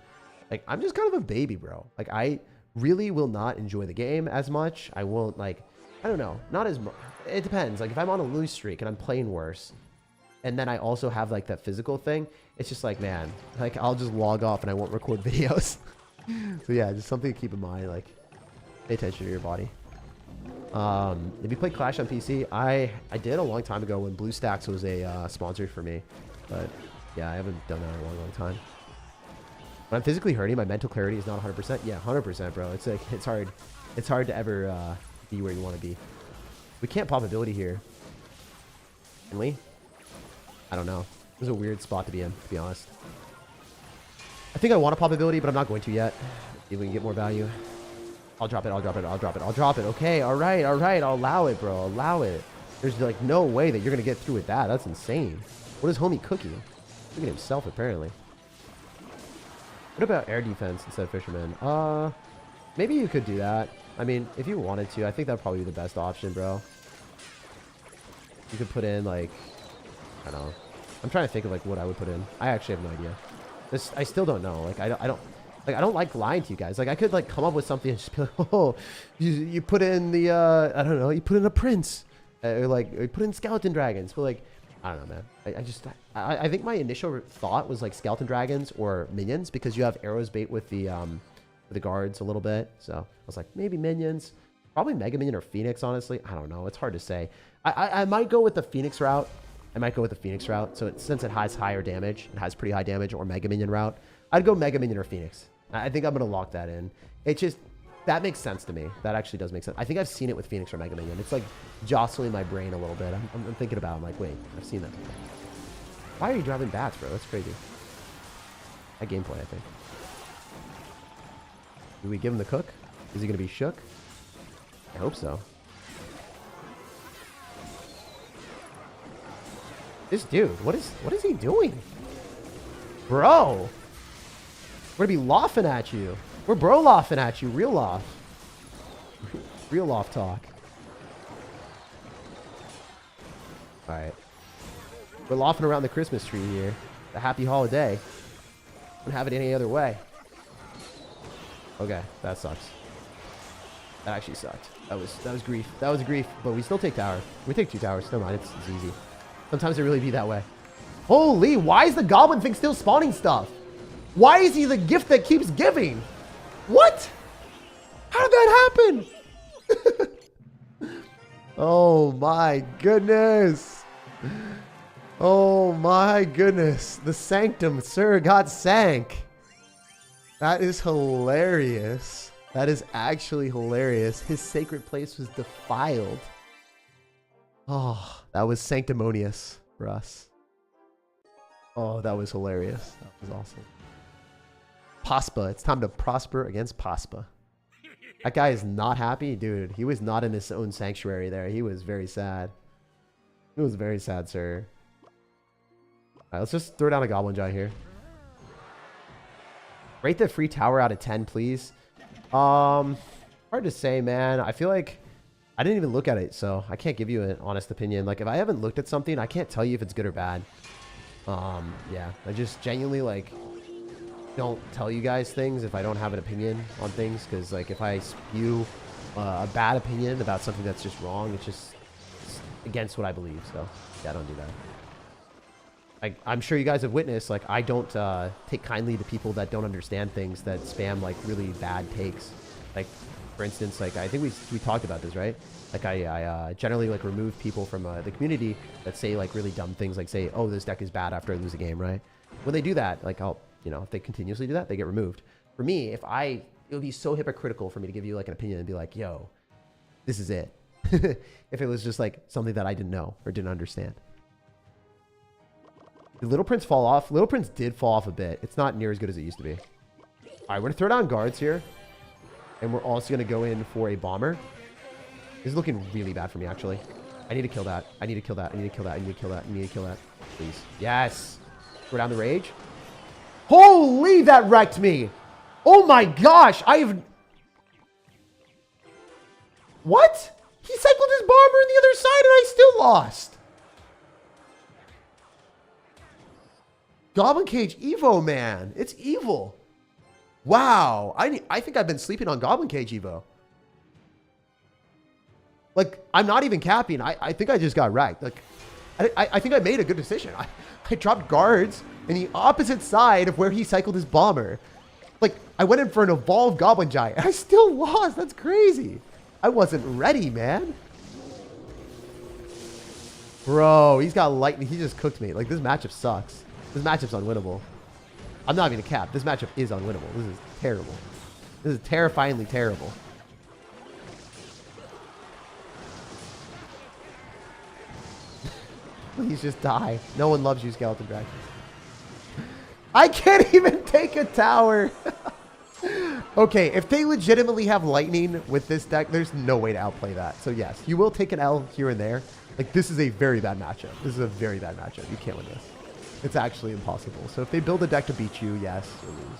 like, I'm just kind of a baby, bro. Like, I really will not enjoy the game as much. I won't, like, I don't know, not as much. It depends. Like, if I'm on a lose streak and I'm playing worse, and then I also have like that physical thing, it's just like, man, like, I'll just log off and I won't record videos. So yeah, just something to keep in mind. Like, pay attention to your body. If you play Clash on PC, I did a long time ago when BlueStacks was a sponsor for me, but yeah, I haven't done that in a long time. When I'm physically hurting, my mental clarity is not 100%. Yeah, 100%, bro. It's like, it's hard to ever be where you want to be. We can't pop ability here, can we? I don't know. This is a weird spot to be in, to be honest. I think I want to pop ability, but I'm not going to yet. See if we can get more value. I'll drop it. Okay, all right. I'll allow it, bro. Allow it. There's like no way that you're going to get through with that. That's insane. What is homie cooking? Look at himself, apparently. What about air defense instead of Fisherman? Maybe you could do that. I mean, if you wanted to, I think that'd probably be the best option, bro. You could put in, like, I don't know. I'm trying to think of, like, what I would put in. I actually have no idea. I still don't know. Like, I don't like lying to you guys. Like, I could, like, come up with something and just be like, oh, you put in the, I don't know, you put in a prince. Or, like, you put in skeleton dragons. But, like, I don't know, man. I think my initial thought was, like, skeleton dragons or minions, because you have arrows bait with the guards a little bit. So I was like, maybe minions, probably Mega Minion or Phoenix, honestly. I don't know. It's hard to say. I might go with the Phoenix route. So since it has higher damage, it has pretty high damage, or Mega Minion route, I'd go Mega Minion or Phoenix. I think I'm going to lock that in. It just, that makes sense to me. That actually does make sense. I think I've seen it with Phoenix or Mega Minion. It's like jostling my brain a little bit. I'm thinking about it. I'm like, wait, I've seen that before. Why are you driving bats, bro? That's crazy. That gameplay, I think. Do we give him the cook? Is he going to be shook? I hope so. This dude, what is he doing? Bro! We're going to be laughing at you. We're bro laughing at you. Real laugh. Real laugh talk. Alright. We're laughing around the Christmas tree here. The happy holiday. Wouldn't have it any other way. Okay, that sucks. That actually sucked. That was grief. That was grief, but we still take tower. We take 2 towers. Never mind, it's easy. Sometimes it really be that way. Holy, why is the goblin thing still spawning stuff? Why is he the gift that keeps giving? What? How did that happen? Oh my goodness. Oh my goodness. The sanctum, sir, got sank. That is hilarious. That is actually hilarious. His sacred place was defiled. Oh, that was sanctimonious for us. Oh, that was hilarious. That was awesome. Paspa. It's time to prosper against Paspa. That guy is not happy. Dude, he was not in his own sanctuary there. He was very sad. He was very sad, sir. Alright, let's just throw down a Goblin Giant here. Rate the free tower out of 10, please. Hard to say, man. I feel like I didn't even look at it, so I can't give you an honest opinion. Like, if I haven't looked at something, I can't tell you if it's good or bad. Yeah. I just genuinely, like, don't tell you guys things if I don't have an opinion on things, because like if I spew a bad opinion about something that's just wrong, it's just against what I believe. So yeah, I don't do that. I'm sure you guys have witnessed, like, I don't take kindly to people that don't understand things, that spam like really bad takes. Like, for instance, like I think we talked about this, right? Like I generally like remove people from the community that say like really dumb things, like say, oh, this deck is bad after I lose a game, right? When they do that, like you know, if they continuously do that, they get removed. For me, it would be so hypocritical for me to give you like an opinion and be like, yo, this is it. If it was just like something that I didn't know or didn't understand. Did Little Prince fall off? Little Prince did fall off a bit. It's not near as good as it used to be. All right, we're gonna throw down guards here. And we're also gonna go in for a bomber. This is looking really bad for me, actually. I need to kill that. I need to kill that. I need to kill that. I need to kill that. I need to kill that. Please. Yes. Throw down the rage. Holy, that wrecked me. Oh my gosh. What? He cycled his bomber on the other side and I still lost. Goblin Cage Evo, man. It's evil. Wow. I think I've been sleeping on Goblin Cage Evo. Like, I'm not even capping. I think I just got wrecked. Like, I think I made a good decision. I dropped guards in the opposite side of where he cycled his bomber. Like, I went in for an evolved Goblin Giant. I still lost. That's crazy. I wasn't ready, man. Bro, he's got lightning. He just cooked me. Like, this matchup sucks. This matchup's unwinnable. I'm not even gonna cap. This matchup is unwinnable. This is terrible. This is terrifyingly terrible. Please just die. No one loves you, Skeleton Dragon. I can't even take a tower. Okay, if they legitimately have lightning with this deck, there's no way to outplay that. So yes, you will take an L here and there. Like, this is a very bad matchup. This is a very bad matchup. You can't win this. It's actually impossible. So if they build a deck to beat you, yes, you'll lose.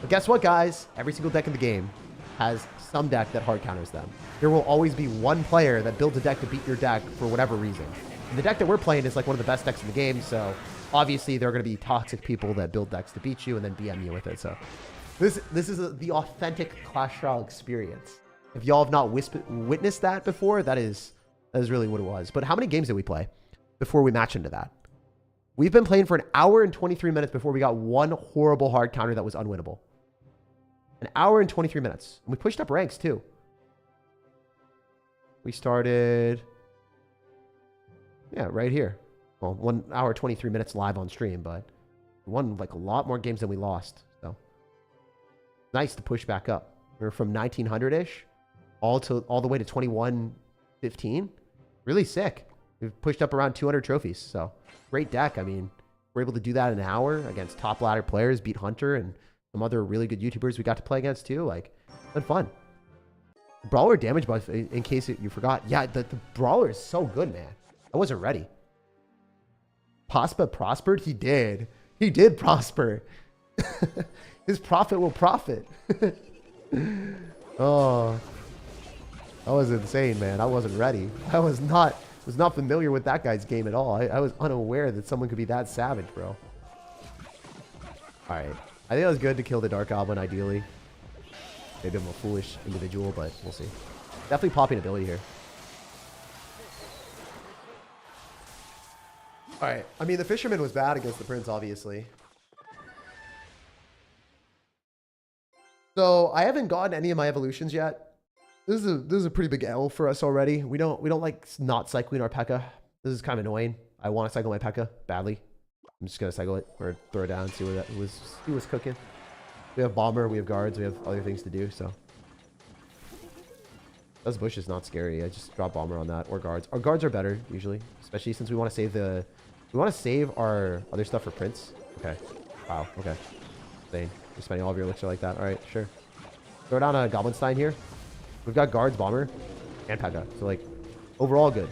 But guess what, guys? Every single deck in the game has some deck that hard counters them. There will always be one player that builds a deck to beat your deck for whatever reason. And the deck that we're playing is like one of the best decks in the game, so obviously there are going to be toxic people that build decks to beat you and then BM you with it. So this is the authentic Clash Royale experience. If y'all have not witnessed that before, that is really what it was. But how many games did we play before we match into that? We've been playing for an hour and 23 minutes before we got one horrible hard counter that was unwinnable. An hour and 23 minutes. And we pushed up ranks too. We started... yeah, right here. Well, 1 hour, 23 minutes live on stream, but we won like a lot more games than we lost. So nice to push back up. We were from 1900-ish all the way to 2115. Really sick. We've pushed up around 200 trophies. So great deck. I mean, we're able to do that in an hour against top ladder players, beat Hunter and some other really good YouTubers we got to play against too. Like, it's been fun. Brawler damage buff, in case you forgot. Yeah, the Brawler is so good, man. I wasn't ready. Paspa prospered? He did. He did prosper. His prophet will profit. Oh, that was insane, man. I wasn't ready. I was not familiar with that guy's game at all. I was unaware that someone could be that savage, bro. All right. I think it was good to kill the Dark Goblin, ideally. Maybe I'm a foolish individual, but we'll see. Definitely popping ability here. All right. I mean, the Fisherman was bad against the Prince, obviously. So I haven't gotten any of my evolutions yet. this is a pretty big L for us already. We don't like not cycling our P.E.K.K.A. This is kind of annoying. I want to cycle my P.E.K.K.A. badly. I'm just gonna cycle it or throw it down, see what's cooking. We have bomber, we have guards, we have other things to do. So this bush is not scary. I just drop bomber on that or guards. Our guards are better usually, especially since we want to save our other stuff for Prince. Okay. Wow. Okay. Insane. You're spending all of your elixir like that. All right. Sure. Throw down a Goblinstein here. We've got guards, bomber, and P.E.K.K.A. So like overall good.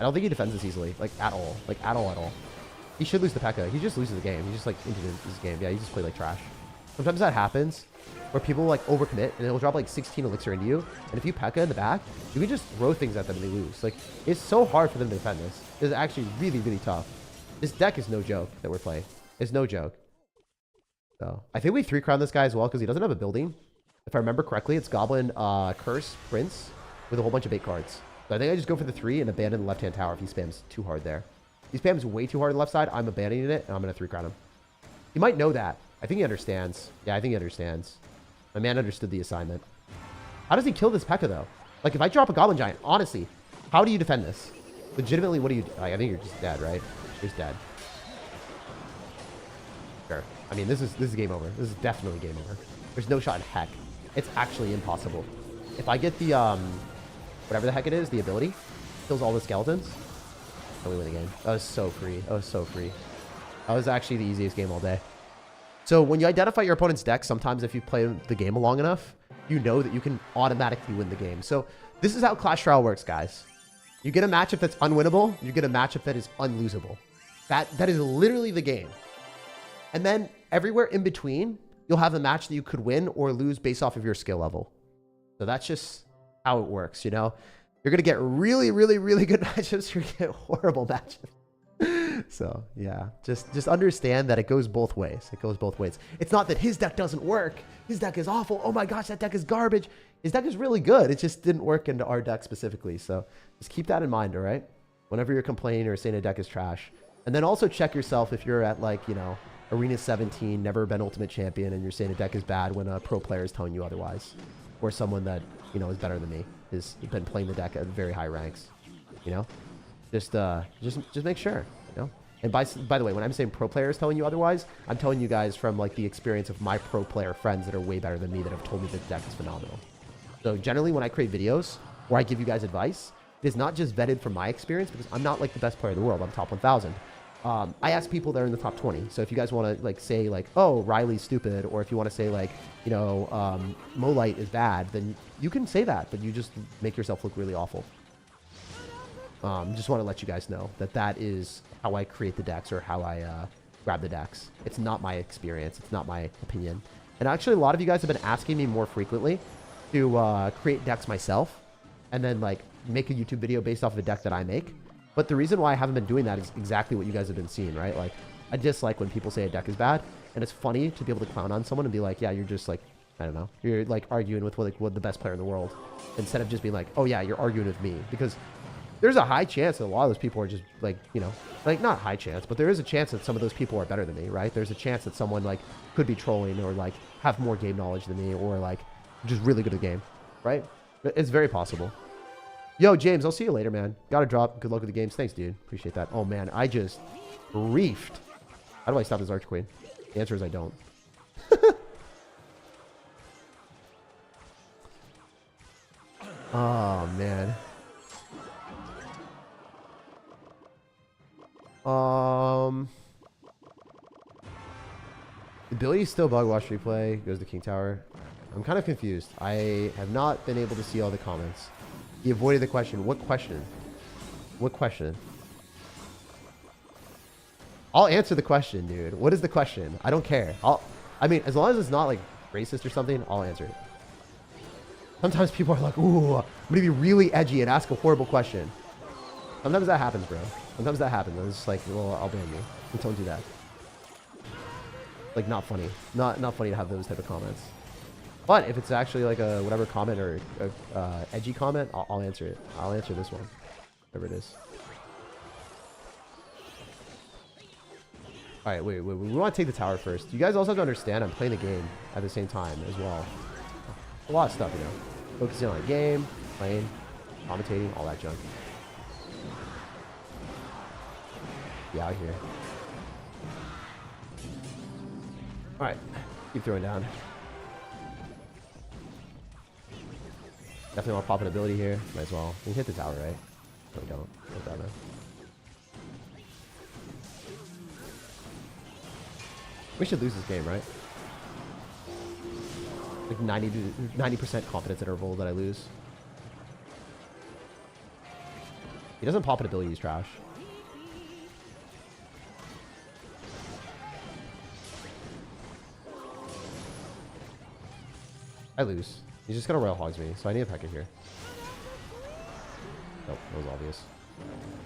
I don't think he defends this easily, like at all. Like at all. He should lose the P.E.K.K.A. He just loses the game. He just like into his game. Yeah, he just played like trash. Sometimes that happens where people like overcommit and it'll drop like 16 elixir into you. And if you P.E.K.K.A. in the back, you can just throw things at them and they lose. Like it's so hard for them to defend this. It's actually really, really tough. This deck is no joke that we're playing. It's no joke. So I think we 3-crown this guy as well because he doesn't have a building. If I remember correctly, it's Goblin, Curse, Prince with a whole bunch of bait cards. So I think I just go for the 3 and abandon the left-hand tower if he spams too hard there. If he spams way too hard on the left side, I'm abandoning it and I'm going to 3-crown him. He might know that. I think he understands. Yeah, I think he understands. My man understood the assignment. How does he kill this P.E.K.K.A. though? Like if I drop a Goblin Giant, honestly, how do you defend this? Legitimately, what do you do? I think you're just dead, right? You're just dead. Sure. I mean, this is game over. This is definitely game over. There's no shot in heck. It's actually impossible. If I get the, whatever the heck it is, the ability, kills all the skeletons, and we win the game. That was so free. That was so free. That was actually the easiest game all day. So when you identify your opponent's deck, sometimes if you play the game long enough, you know that you can automatically win the game. So this is how Clash Royale works, guys. You get a matchup that's unwinnable. You get a matchup that is unlosable. That is literally the game. And then everywhere in between, you'll have a match that you could win or lose based off of your skill level. So that's just how it works, you know? You're going to get really, really, really good matchups. You're going to get horrible matchups. So, yeah. Just understand that it goes both ways. It goes both ways. It's not that his deck doesn't work. His deck is awful. Oh my gosh, that deck is garbage. His deck is really good. It just didn't work into our deck specifically. So just keep that in mind, all right? Whenever you're complaining or saying a deck is trash. And then also check yourself if you're at like, you know, Arena 17, never been Ultimate Champion, and you're saying a deck is bad when a pro player is telling you otherwise. Or someone that, you know, is better than me, has been playing the deck at very high ranks. You know? Just make sure, you know? And by the way, when I'm saying pro players telling you otherwise, I'm telling you guys from like the experience of my pro player friends that are way better than me that have told me that the deck is phenomenal. So generally when I create videos where I give you guys advice, it is not just vetted from my experience because I'm not like the best player in the world. I'm top 1,000. I ask people that are in the top 20. So if you guys want to like say like, oh, Riley's stupid, or if you want to say like, you know, Molite is bad, then you can say that, but you just make yourself look really awful. Just want to let you guys know that that is how I create the decks or how I grab the decks. It's not my experience. It's not my opinion. And actually, a lot of you guys have been asking me more frequently to create decks myself and then like make a YouTube video based off of a deck that I make. But the reason why I haven't been doing that is exactly what you guys have been seeing, right? Like, I dislike when people say a deck is bad, and it's funny to be able to clown on someone and be like, yeah, you're just like, I don't know, you're like arguing with like what the best player in the world, instead of just being like, oh yeah, you're arguing with me, because there's a high chance that a lot of those people are just like, you know, like not high chance, but there is a chance that some of those people are better than me, right? There's a chance that someone like could be trolling or like have more game knowledge than me or like just really good at the game, right? It's very possible. Yo, James, I'll see you later, man. Gotta drop. Good luck with the games. Thanks, dude. Appreciate that. Oh, man. I just reefed. How do I stop this Arch Queen? The answer is I don't. Oh, man. The ability still bug watch replay. Goes to King Tower. I'm kind of confused. I have not been able to see all the comments. He avoided the question. What question? What question? I'll answer the question, dude. What is the question? I don't care. I mean, as long as it's not like racist or something, I'll answer it. Sometimes people are like, ooh, I'm gonna be really edgy and ask a horrible question. Sometimes that happens, bro. Sometimes that happens. I'm just like, well, I'll ban you. Don't do that. Like, not funny. Not funny to have those type of comments. But if it's actually like a whatever comment or a edgy comment, I'll answer it. I'll answer this one, whatever it is. All right, wait. We want to take the tower first. You guys also have to understand I'm playing the game at the same time as well. A lot of stuff, you know. Focusing on the game, playing, commentating, all that junk. Be out here. Alright, keep throwing down. Definitely want to pop an ability here. Might as well. We can hit the tower, right? No, we don't. Hit that, man. We should lose this game, right? Like 90% confidence interval that I lose. He doesn't pop an ability, he's trash. I lose. He's just gonna Royal Hogs me, so I need a P.E.K.K.A here. Nope, that was obvious.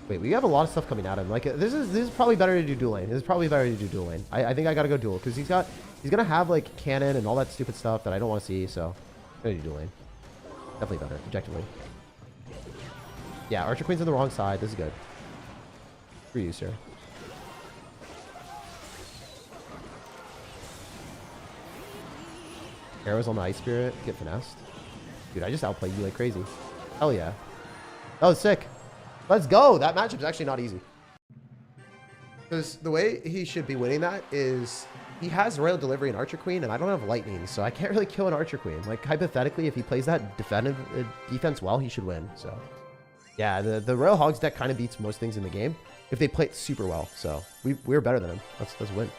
Wait, we have a lot of stuff coming at him. Like this is probably better to do dual lane. This is probably better to do dual lane. I think I gotta go dual because he's gonna have like cannon and all that stupid stuff that I don't want to see. So I'm gonna do dual lane. Definitely better, objectively. Yeah, Archer Queen's on the wrong side. This is good. For you, sir. Arrows on the Ice Spirit. Get finessed. Dude, I just outplayed you like crazy. Hell yeah. That was sick. Let's go. That matchup's actually not easy. Because the way he should be winning that is he has Royal Delivery and Archer Queen, and I don't have Lightning, so I can't really kill an Archer Queen. Like, hypothetically, if he plays that defense well, he should win. So, yeah, the Royal Hogs deck kind of beats most things in the game if they play it super well. So, we're better than him. Let's win.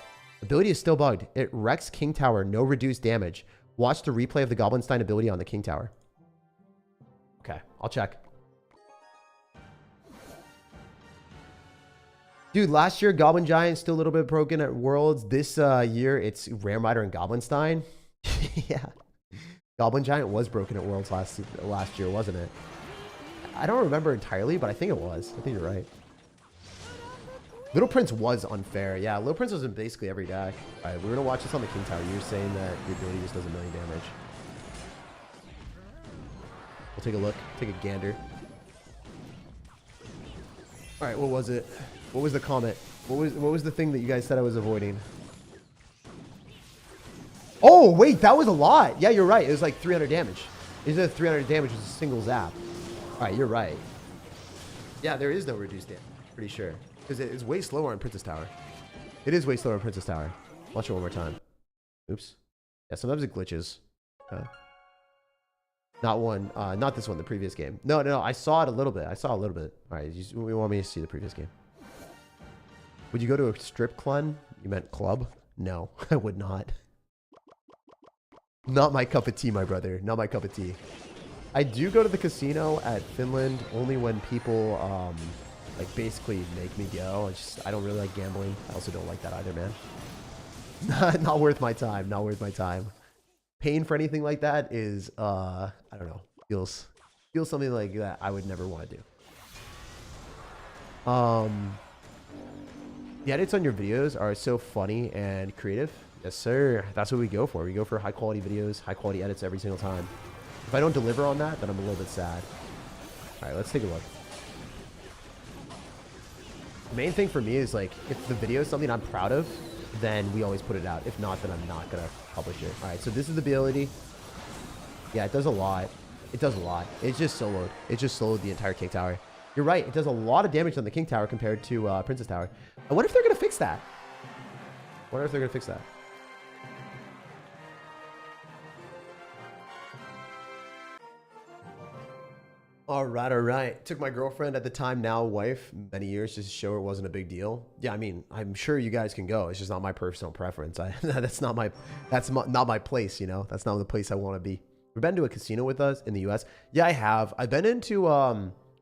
Ability is still bugged. It wrecks King Tower, no reduced damage. Watch the replay of the Goblinstein ability on the King Tower. Okay, I'll check. Dude, last year, Goblin Giant still a little bit broken at Worlds. This year, it's Ram Rider and Goblinstein. Yeah. Goblin Giant was broken at Worlds last year, wasn't it? I don't remember entirely, but I think it was. I think you're right. Little Prince was unfair. Yeah, Little Prince was in basically every deck. All right, we're going to watch this on the King Tower. You're saying that your ability just does 1 million damage. We'll take a look. Take a gander. All right, what was it? What was the comment? What was the thing that you guys said I was avoiding? Oh, wait, that was a lot. Yeah, you're right. It was like 300 damage. Is it 300 damage was a single zap? All right, you're right. Yeah, there is no reduced damage. Pretty sure. Because it's way slower on Princess Tower. It is way slower on Princess Tower. Watch it one more time. Oops. Yeah, sometimes it glitches. Not this one, the previous game. No, I saw it a little bit. All right, we want me to see the previous game. Would you go to a strip club? You meant club? No, I would not. Not my cup of tea, my brother. Not my cup of tea. I do go to the casino at Finland only when people, like, basically make me go. I don't really like gambling. I also don't like that either, man. Not worth my time. Not worth my time. Paying for anything like that is, I don't know. Feels something like that I would never want to do. The edits on your videos are so funny and creative. Yes, sir. That's what we go for. We go for high quality videos, high quality edits every single time. If I don't deliver on that, then I'm a little bit sad. All right, let's take a look. The main thing for me is, like, if the video is something I'm proud of, then we always put it out. If not, then I'm not going to publish it. All right, so this is the ability. Yeah, it does a lot. It does a lot. It's just soloed. It just soloed the entire King Tower. You're right. It does a lot of damage on the King Tower compared to Princess Tower. I wonder if they're going to fix that. All right. Took my girlfriend at the time, now wife, many years just to show her it wasn't a big deal. Yeah, I mean, I'm sure you guys can go. It's just not my personal preference. That's not my place, you know. That's not the place I want to be. We've been to a casino with us in the US. Yeah, I have. I've been to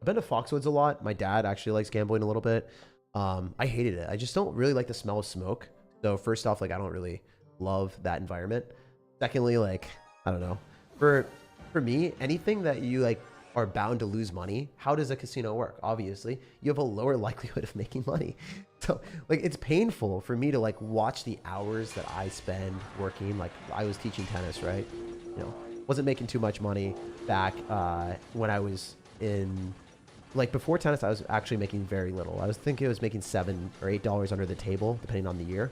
Foxwoods a lot. My dad actually likes gambling a little bit. I hated it. I just don't really like the smell of smoke. So first off, like, I don't really love that environment. Secondly, like, I don't know. For me, anything that you like are bound to lose money, how does a casino work? Obviously, you have a lower likelihood of making money. So, like, it's painful for me to, like, watch the hours that I spend working. Like, I was teaching tennis, right? You know, wasn't making too much money back when I was in, like, before tennis, I was actually making very little. I was thinking I was making $7 or $8 under the table, depending on the year.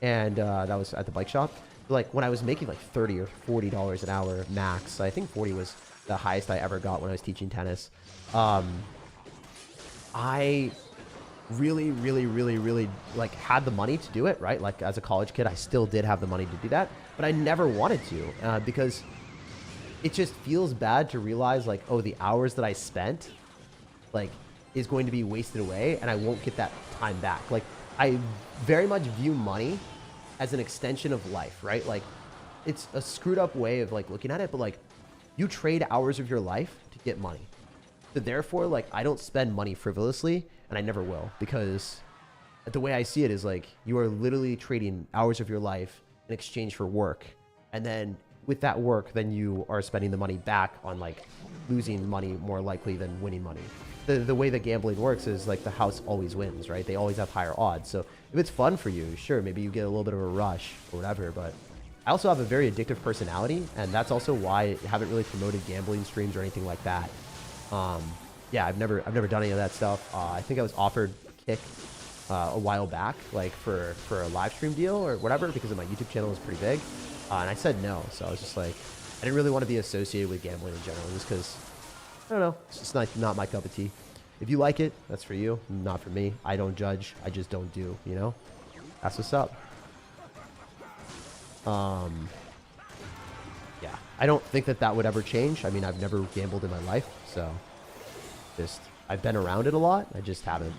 And that was at the bike shop. But, like, when I was making like $30 or $40 an hour max, I think 40 was the highest I ever got when I was teaching tennis. I really like had the money to do it, right? Like as a college kid, I still did have the money to do that, but I never wanted to because it just feels bad to realize like, oh, the hours that I spent like is going to be wasted away and I won't get that time back. Like I very much view money as an extension of life, right? Like it's a screwed up way of like looking at it, but like you trade hours of your life to get money. So therefore, like I don't spend money frivolously and I never will, because the way I see it is like you are literally trading hours of your life in exchange for work. And then with that work, then you are spending the money back on like losing money more likely than winning money. The way that gambling works is like the house always wins, right? They always have higher odds. So if it's fun for you, sure, maybe you get a little bit of a rush or whatever, but I also have a very addictive personality, and that's also why I haven't really promoted gambling streams or anything like that. Yeah, I've never done any of that stuff. I think I was offered Kick a while back, like for a live stream deal or whatever, because of my YouTube channel is pretty big, and I said no. So I was just like, I didn't really want to be associated with gambling in general, just because I don't know, it's just not my cup of tea. If you like it, that's for you, not for me. I don't judge, I just don't do, you know? That's what's up. Yeah, I don't think that would ever change. I mean, I've never gambled in my life, so just, I've been around it a lot, I just haven't.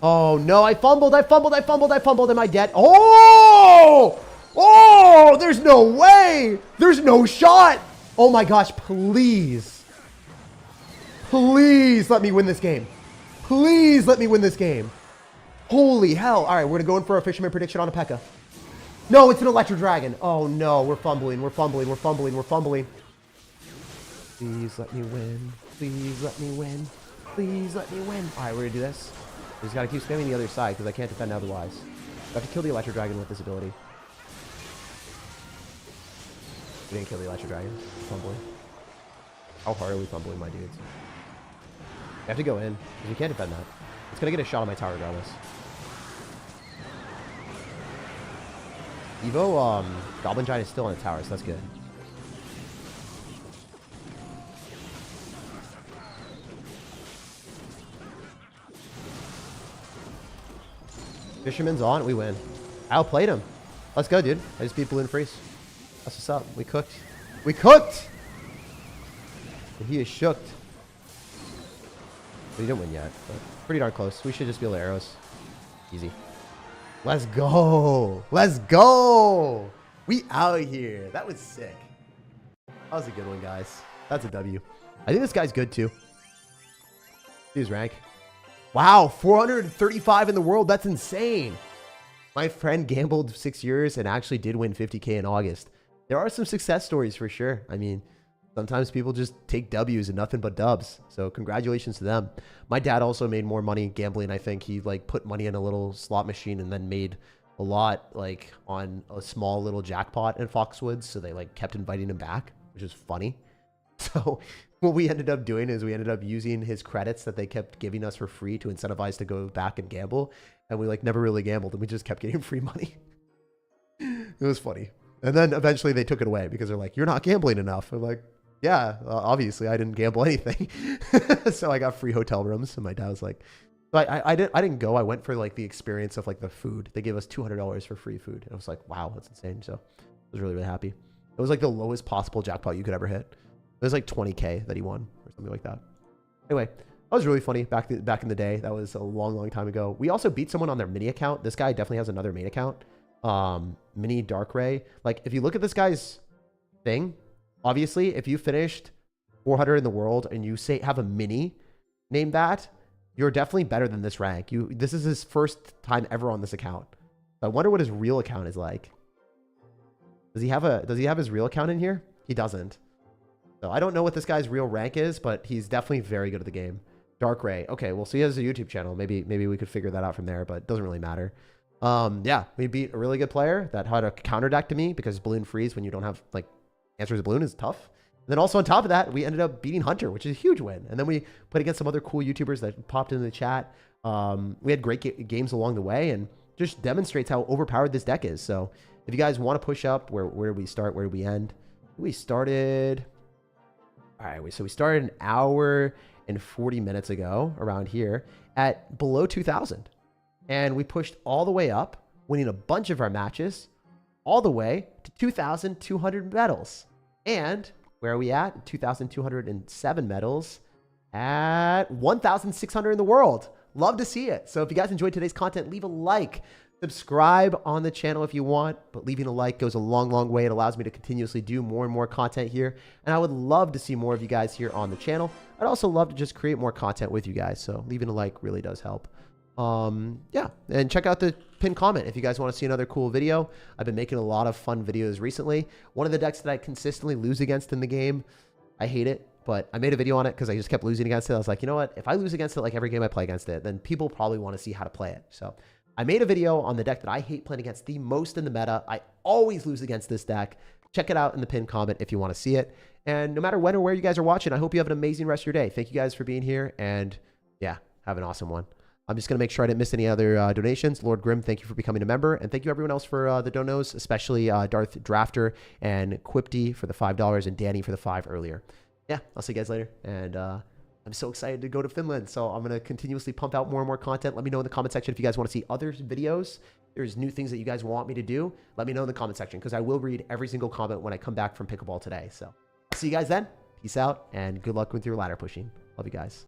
Oh no, I fumbled, am I dead? Oh! Oh, there's no way! There's no shot! Oh my gosh, please. Please let me win this game. Please let me win this game. Holy hell. All right, we're going to go in for a fisherman prediction on a P.E.K.K.A. No, it's an electro dragon. Oh no, we're fumbling. Please let me win. Please let me win. Please let me win. All right, we're going to do this. We just got to keep spamming the other side because I can't defend otherwise. I have to kill the electro dragon with this ability. We didn't kill the electro dragon. Fumbling. How hard are we fumbling, my dudes? I have to go in, because you can't defend that. It's going to get a shot on my tower regardless. Evo, Goblinstein is still on the tower, so that's good. Fisherman's on, we win. I outplayed him. Let's go, dude. I just beat Blue and Freeze. That's what's up. We cooked. We cooked! And he is shooked. We didn't win yet, but pretty darn close. We should just be able to arrows. Easy. Let's go. Let's go. We out here. That was sick. That was a good one, guys. That's a W. I think this guy's good too. See his rank. Wow, 435 in the world. That's insane. My friend gambled 6 years and actually did win 50K in August. There are some success stories for sure. I mean, sometimes people just take W's and nothing but dubs. So congratulations to them. My dad also made more money gambling. I think he like put money in a little slot machine and then made a lot like on a small little jackpot in Foxwoods. So they like kept inviting him back, which is funny. So what we ended up doing is we ended up using his credits that they kept giving us for free to incentivize to go back and gamble. And we like never really gambled and we just kept getting free money. It was funny. And then eventually they took it away because they're like, you're not gambling enough. I'm like, yeah, obviously I didn't gamble anything. So I got free hotel rooms. And my dad was like, but I didn't go. I went for like the experience of like the food. They gave us $200 for free food. And I was like, wow, that's insane. So I was really, really happy. It was like the lowest possible jackpot you could ever hit. It was like 20K that he won or something like that. Anyway, that was really funny back in the day. That was a long, long time ago. We also beat someone on their mini account. This guy definitely has another main account. Mini Dark Ray. Like if you look at this guy's thing, obviously if you finished 400 in the world and you say have a mini named that, you're definitely better than this rank. This is his first time ever on this account. I wonder what his real account is like. Does he have his real account in here? He doesn't. So I don't know what this guy's real rank is, but he's definitely very good at the game. Dark Ray. Okay, well, so he has a YouTube channel. Maybe we could figure that out from there, but it doesn't really matter. Yeah, we beat a really good player that had a counter deck to me because Balloon Freeze when you don't have like answers to Balloon is tough. And then also on top of that, we ended up beating Hunter, which is a huge win. And then we played against some other cool YouTubers that popped into the chat. We had great games along the way and just demonstrates how overpowered this deck is. So if you guys want to push up, where did we start? Where did we end? We started... All right, so we started an hour and 40 minutes ago around here at below 2,000. And we pushed all the way up, winning a bunch of our matches, all the way to 2,200 medals. And where are we at? 2,207 medals at 1,600 in the world. Love to see it. So if you guys enjoyed today's content, leave a like. Subscribe on the channel if you want, but leaving a like goes a long, long way. It allows me to continuously do more and more content here. And I would love to see more of you guys here on the channel. I'd also love to just create more content with you guys. So leaving a like really does help. Yeah, and check out the pinned comment if you guys want to see another cool video. I've been making a lot of fun videos recently. One of the decks that I consistently lose against in the game, I hate it, but I made a video on it because I just kept losing against it. I was like, you know what? If I lose against it like every game I play against it, then people probably want to see how to play it. So I made a video on the deck that I hate playing against the most in the meta. I always lose against this deck. Check it out in the pinned comment if you want to see it. And no matter when or where you guys are watching, I hope you have an amazing rest of your day. Thank you guys for being here, and yeah, have an awesome one. I'm just going to make sure I didn't miss any other donations. Lord Grim, thank you for becoming a member. And thank you everyone else for the donos, especially Darth Drafter and Quipty for the $5 and Danny for the 5 earlier. Yeah, I'll see you guys later. And I'm so excited to go to Finland. So I'm going to continuously pump out more and more content. Let me know in the comment section if you guys want to see other videos. There's new things that you guys want me to do. Let me know in the comment section because I will read every single comment when I come back from Pickleball today. So I'll see you guys then. Peace out and good luck with your ladder pushing. Love you guys.